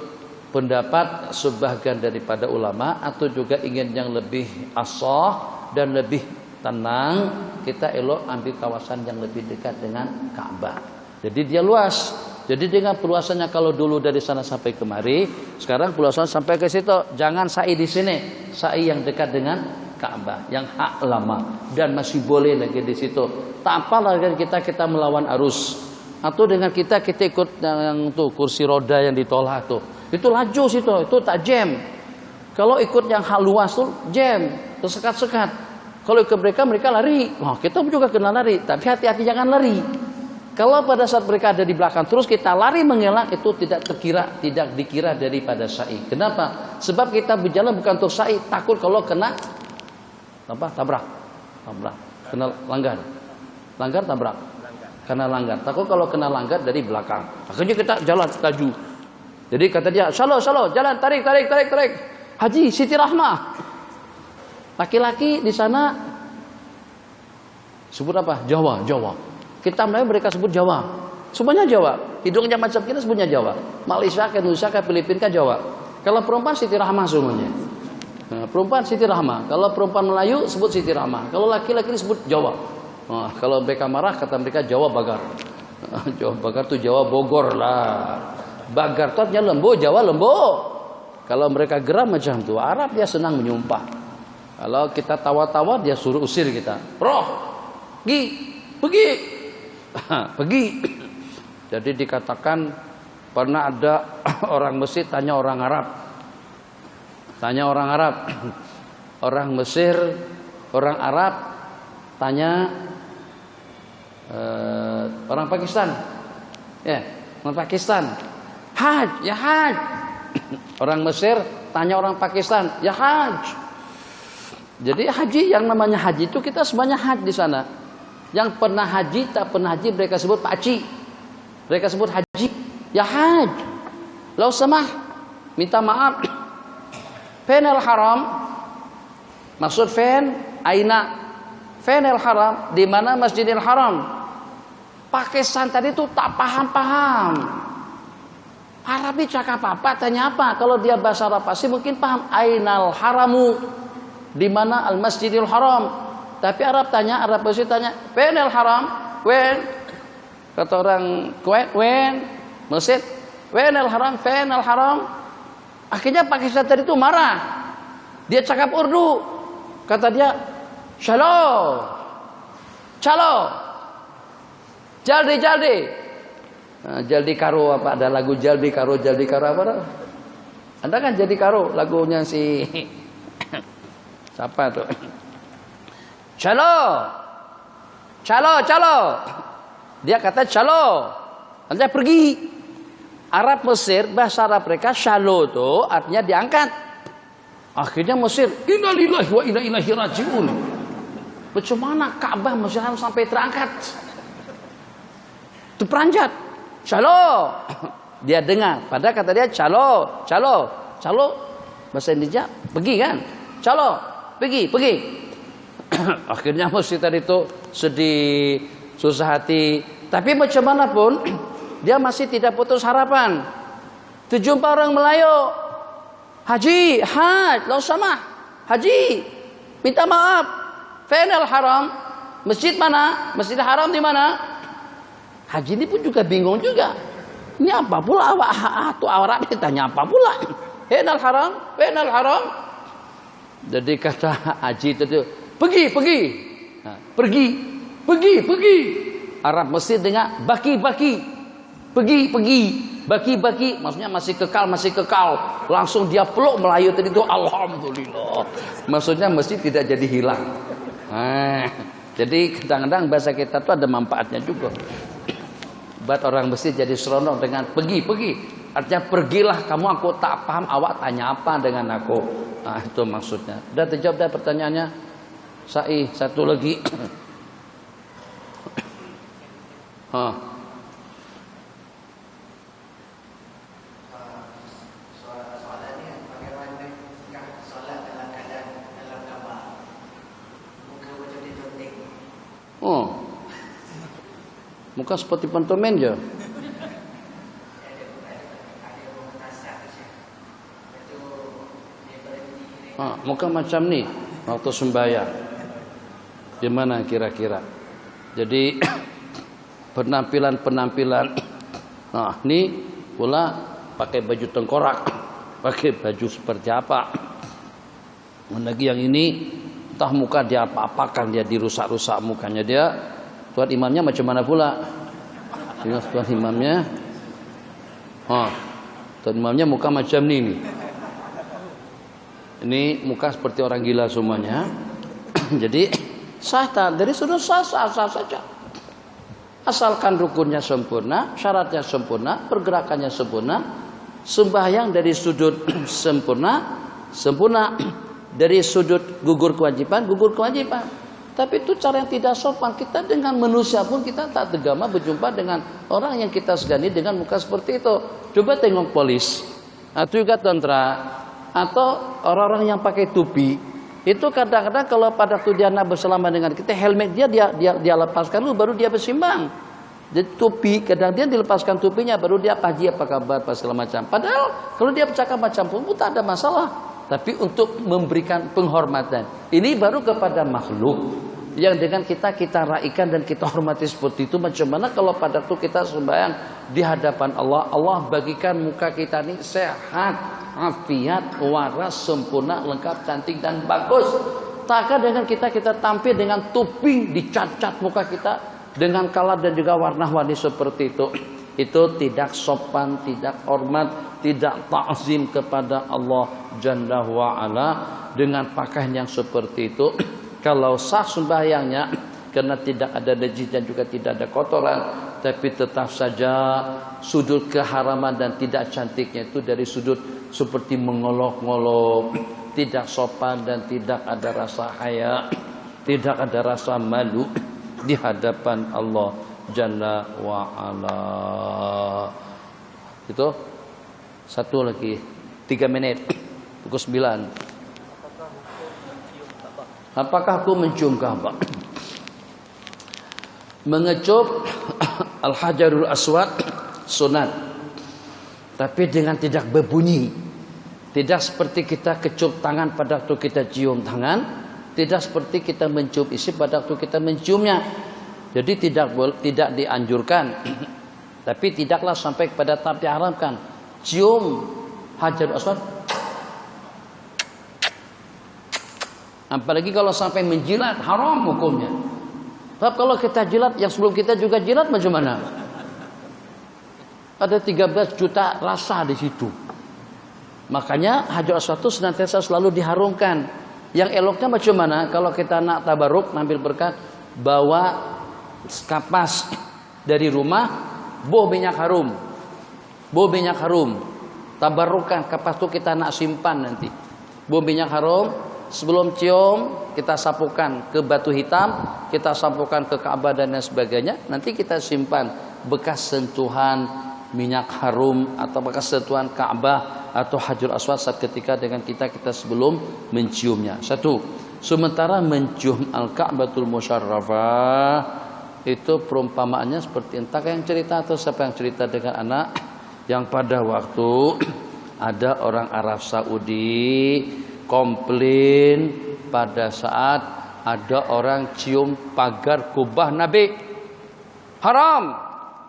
pendapat sebagian daripada ulama atau juga ingin yang lebih asah dan lebih tenang, kita elok ambil kawasan yang lebih dekat dengan Ka'bah. Jadi dia luas. Jadi dengan perluasannya kalau dulu dari sana sampai kemari, sekarang perluasan sampai ke situ. Jangan sa'i di sini, sa'i yang dekat dengan Ka'bah, yang hak lama dan masih boleh lagi di situ. Tak apalah dengan kita melawan arus. Atau dengan kita ikut yang tuh kursi roda yang ditolak tuh. Itu laju situ, itu tak jam. Kalau ikut yang hak luas tuh jam, tersekat-sekat. Kalau ikut mereka lari. Wah, kita juga kena lari, tapi hati-hati jangan lari. Kalau pada saat mereka ada di belakang terus kita lari mengelak, itu tidak dikira daripada sa'i. Kenapa? Sebab kita berjalan bukan untuk sa'i, takut kalau kena tabrak. Kena langgar tabrak. Kena langgar. Takut kalau kena langgar dari belakang. Akhirnya kita jalan laju. Jadi kata dia, "Shalom, jalan tarik. Haji Siti Rahmah." Laki-laki di sana sebut apa? Jawa. Kita Melayu mereka sebut Jawa. Semuanya Jawa. Hidungnya macam kita sebutnya Jawa. Malaysia, Indonesia, Filipina, Jawa. Kalau perempuan Siti Rahmah semuanya. Nah, perempuan Siti Rahmah. Kalau perempuan Melayu sebut Siti Rahmah. Kalau laki-laki disebut Jawa. Nah, kalau mereka marah kata mereka Jawa Bagar. Jawa Bagar itu Jawa Bogor lah. Bagar itu artinya lembu, Jawa lembu. Kalau mereka geram macam tu, Arab dia senang menyumpah. Kalau kita tawa-tawa dia suruh usir kita. Roh, pergi. Jadi dikatakan pernah ada orang Mesir tanya orang Arab. Orang Mesir, orang Arab tanya orang Pakistan. Orang Pakistan. Haj. Orang Mesir tanya orang Pakistan, ya haj. Jadi haji, yang namanya haji itu kita semuanya haji di sana. Yang pernah haji, tak pernah haji mereka sebut pakcik. Mereka sebut haji, ya haj. Lau samah, minta maaf. Fenel haram, maksud aina. Fenel haram, di mana Masjidil Haram. Pakistan tadi itu tak paham. Arabi cakap apa, tanya apa. Kalau dia bahasa Arab pasti mungkin paham. Ainal haramu, di mana al Masjidil Haram. Tapi Arab Mesir tanya, "Wenel haram?" "Wen." Kata orang Kuwait, "Wen." Mesir, "Wenel haram, wenel haram." Akhirnya Pakistan tadi itu marah. Dia cakap Urdu. Kata dia, "Shalom. Jaldi. Jaldi karo apa? Ada lagu Jaldi karo apa? Ada kan Jaldi karo lagunya si siapa tuh? Calo. Dia kata calo. Nanti pergi. Arab Mesir bahasa Arab mereka shalo tuh artinya diangkat. Akhirnya Mesir, inna lillahi wa inna ilaihi rajiun. Bagaimana Ka'bah Mesir sampai terangkat? Terperanjat. Calo. Dia dengar. Padahal kata dia calo. Bahasa Indonesia pergi kan? Calo. Pergi. Akhirnya Mesir tadi itu sedih, susah hati. Tapi macam mana pun dia masih tidak putus harapan. Terjumpa orang Melayu. Haji, lau samah. Haji, minta maaf. Fenel haram. Masjid mana? Masjid Haram di mana? Haji ini pun juga bingung juga. Ini apa pula tuh Arab ditanya apa pula? Fenel haram. Jadi kata Haji itu, pergi. Arab Mesir dengar baki. Baki. Maksudnya masih kekal. Langsung dia peluk Melayu tadi itu, alhamdulillah. Maksudnya Mesir tidak jadi hilang. Jadi kadang-kadang bahasa kita tuh ada manfaatnya juga. Buat orang Mesir jadi seronok dengan pergi. Artinya pergilah kamu, aku tak paham awak tanya apa dengan aku. Nah, itu maksudnya. Udah terjawab dah pertanyaannya. Sa'i, satu lagi. Muka seperti pantomen ya. Muka macam nih waktu sembahyang. Gimana kira-kira? Jadi penampilan. Nah, ini pula pakai baju tengkorak, pakai baju seperti apa? Lagi yang ini entah muka dia apa-apakan, dia dirusak-rusak mukanya dia. Tuan imamnya macam mana pula? Tuan imamnya, tuan imamnya muka macam ini. Ini muka seperti orang gila semuanya. Jadi sah tak? Dari sudut sah saja. Asalkan rukunnya sempurna, syaratnya sempurna, pergerakannya sempurna, sembahyang dari sudut sempurna. Dari sudut gugur kewajiban. Tapi itu cara yang tidak sopan. Kita dengan manusia pun kita tak tergama berjumpa dengan orang yang kita segani dengan muka seperti itu. Coba tengok polis atau juga tentara atau orang-orang yang pakai topi. Itu kadang-kadang kalau pada waktu dia nak bersalaman dengan kita, helmet dia lepaskan dulu baru dia bersimbang. Jadi topi kadang dia dilepaskan topinya baru dia pagi apa kabar apa segala macam. Padahal kalau dia bercakap macam pun tak ada masalah. Tapi untuk memberikan penghormatan, ini baru kepada makhluk yang dengan kita raikan dan kita hormati seperti itu. Macam mana kalau pada waktu kita sembahyang di hadapan Allah, Allah bagikan muka kita ini sehat, afiat, waras, sempurna, lengkap, cantik dan bagus. Takkan dengan kita tampil dengan topi dicat-cat muka kita dengan kalat dan juga warna-warni seperti itu. Itu tidak sopan, tidak hormat, tidak ta'zim kepada Allah Jalla wa'ala dengan pakaian yang seperti itu. Kalau sah sembahyangnya karena tidak ada najis dan juga tidak ada kotoran, tapi tetap saja sudut keharaman dan tidak cantiknya itu dari sudut seperti mengolok-ngolok, tidak sopan dan tidak ada rasa haya, tidak ada rasa malu di hadapan Allah Jalla wa'ala. Itu satu lagi 3 menit pukul 9. Apakah aku mencium Ka'bah? Mengecup Al-Hajarul Aswad sunat, tapi dengan tidak berbunyi. Tidak seperti kita kecup tangan pada waktu kita cium tangan, tidak seperti kita mencium isi pada waktu kita menciumnya. Jadi tidak dianjurkan, tapi tidaklah sampai kepada tahap diharamkan. Cium Hajarul Aswad, apalagi kalau sampai menjilat, haram hukumnya. Tapi kalau kita jilat, yang sebelum kita juga jilat macam mana? Ada 13 juta rasa di situ. Makanya Hajarul Aswad itu senantiasa selalu diharumkan. Yang eloknya macam mana? Kalau kita nak tabaruk, ngambil berkat, bawa kapas dari rumah, boh minyak harum, tabarukan kapas itu kita nak simpan nanti. Boh minyak harum, sebelum cium kita sapukan ke batu hitam, kita sapukan ke Ka'bah dan lain sebagainya. Nanti kita simpan bekas sentuhan minyak harum atau bekas sentuhan Ka'bah atau Hajarul Aswad saat ketika dengan kita sebelum menciumnya. Satu. Sementara mencium Al-Ka'batul Musyarrafah itu perumpamaannya seperti entah yang cerita atau siapa yang cerita dengan anak yang pada waktu ada orang Arab Saudi komplain pada saat ada orang cium pagar kubah Nabi. Haram,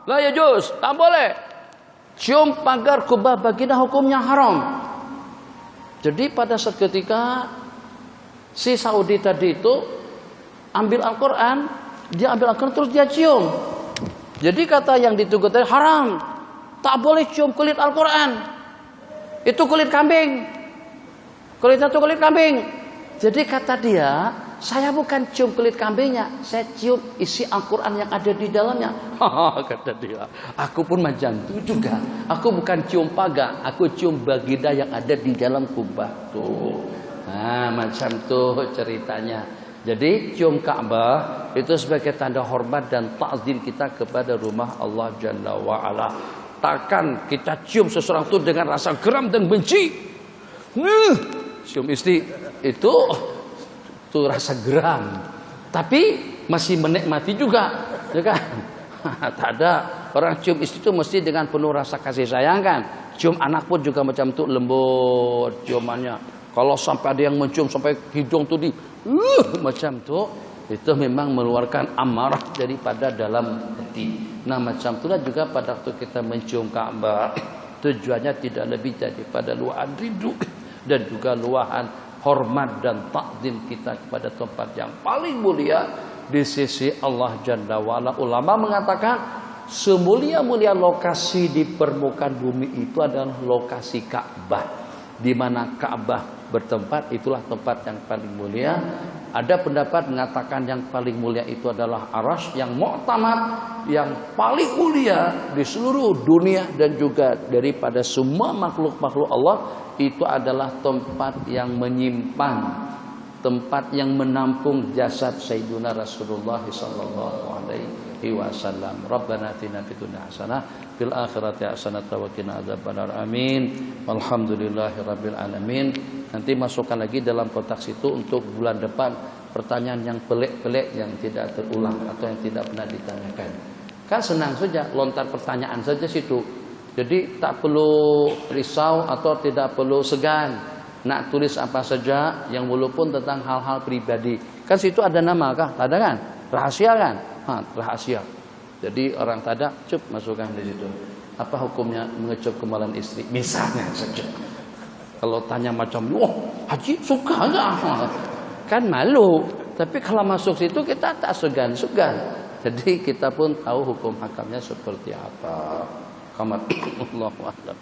la yajuz, tak boleh. Cium pagar kubah baginda hukumnya haram. Jadi pada saat ketika si Saudi tadi itu ambil Al-Quran, dia ambil Al-Quran terus dia cium. Jadi kata yang dituduh tadi haram, tak boleh cium kulit Al-Quran. Itu kulit kambing. Kulitnya itu kulit kambing. Jadi kata dia, saya bukan cium kulit kambingnya, saya cium isi Al-Quran yang ada di dalamnya. Kata dia, aku pun macam itu juga. Aku bukan cium pagar, aku cium baginda yang ada di dalam kubah tuh. Nah, macam tuh ceritanya. Jadi cium Ka'bah itu sebagai tanda hormat dan ta'zim kita kepada rumah Allah Jalla wa'ala. Takkan kita cium seseorang itu dengan rasa geram dan benci. Cium istri itu rasa geram, tapi masih menikmati juga, ya kan? Tak ada. Orang cium istri itu mesti dengan penuh rasa kasih sayang kan. Cium anak pun juga macam itu, lembut ciumannya. Kalau sampai ada yang mencium sampai hidung tuh macam itu memang mengeluarkan amarah daripada dalam hati. Nah macam itulah juga pada waktu kita mencium Ka'bah, tujuannya tidak lebih daripada luahan rindu dan juga luahan hormat dan takdim kita kepada tempat yang paling mulia di sisi Allah Jalla wa'ala. Ulama mengatakan semulia-mulia lokasi di permukaan bumi itu adalah lokasi Ka'bah. Di mana Ka'bah bertempat, itulah tempat yang paling mulia. Ada pendapat mengatakan yang paling mulia itu adalah Arasy, yang mu'tamad, yang paling mulia di seluruh dunia dan juga daripada semua makhluk-makhluk Allah, itu adalah tempat yang menyimpan, tempat yang menampung jasad Sayyidina Rasulullah sallallahu alaihi wasallam. Rabbana atina fid dunya hasanah fil akhirati hasanah wa qina adzabannar. Amin. Walhamdulillahirabbil alamin. Nanti masukkan lagi dalam kotak situ untuk bulan depan pertanyaan yang pelik-pelik yang tidak terulang atau yang tidak pernah ditanyakan. Kan senang saja, lontar pertanyaan saja situ. Jadi tak perlu risau atau tidak perlu segan. Nak tulis apa saja yang walaupun tentang hal-hal pribadi. Kan situ ada nama kah? Ada kan? Rahasia kan? Rahasia. Jadi orang tada, masukkan di situ. Apa hukumnya mengecup kemaluan istri? Misalnya saja. Kalau tanya macam, haji suka enggak? Kan malu. Tapi kalau masuk situ kita tak segan-segan. Jadi kita pun tahu hukum hakamnya seperti apa. Allahu a'lam.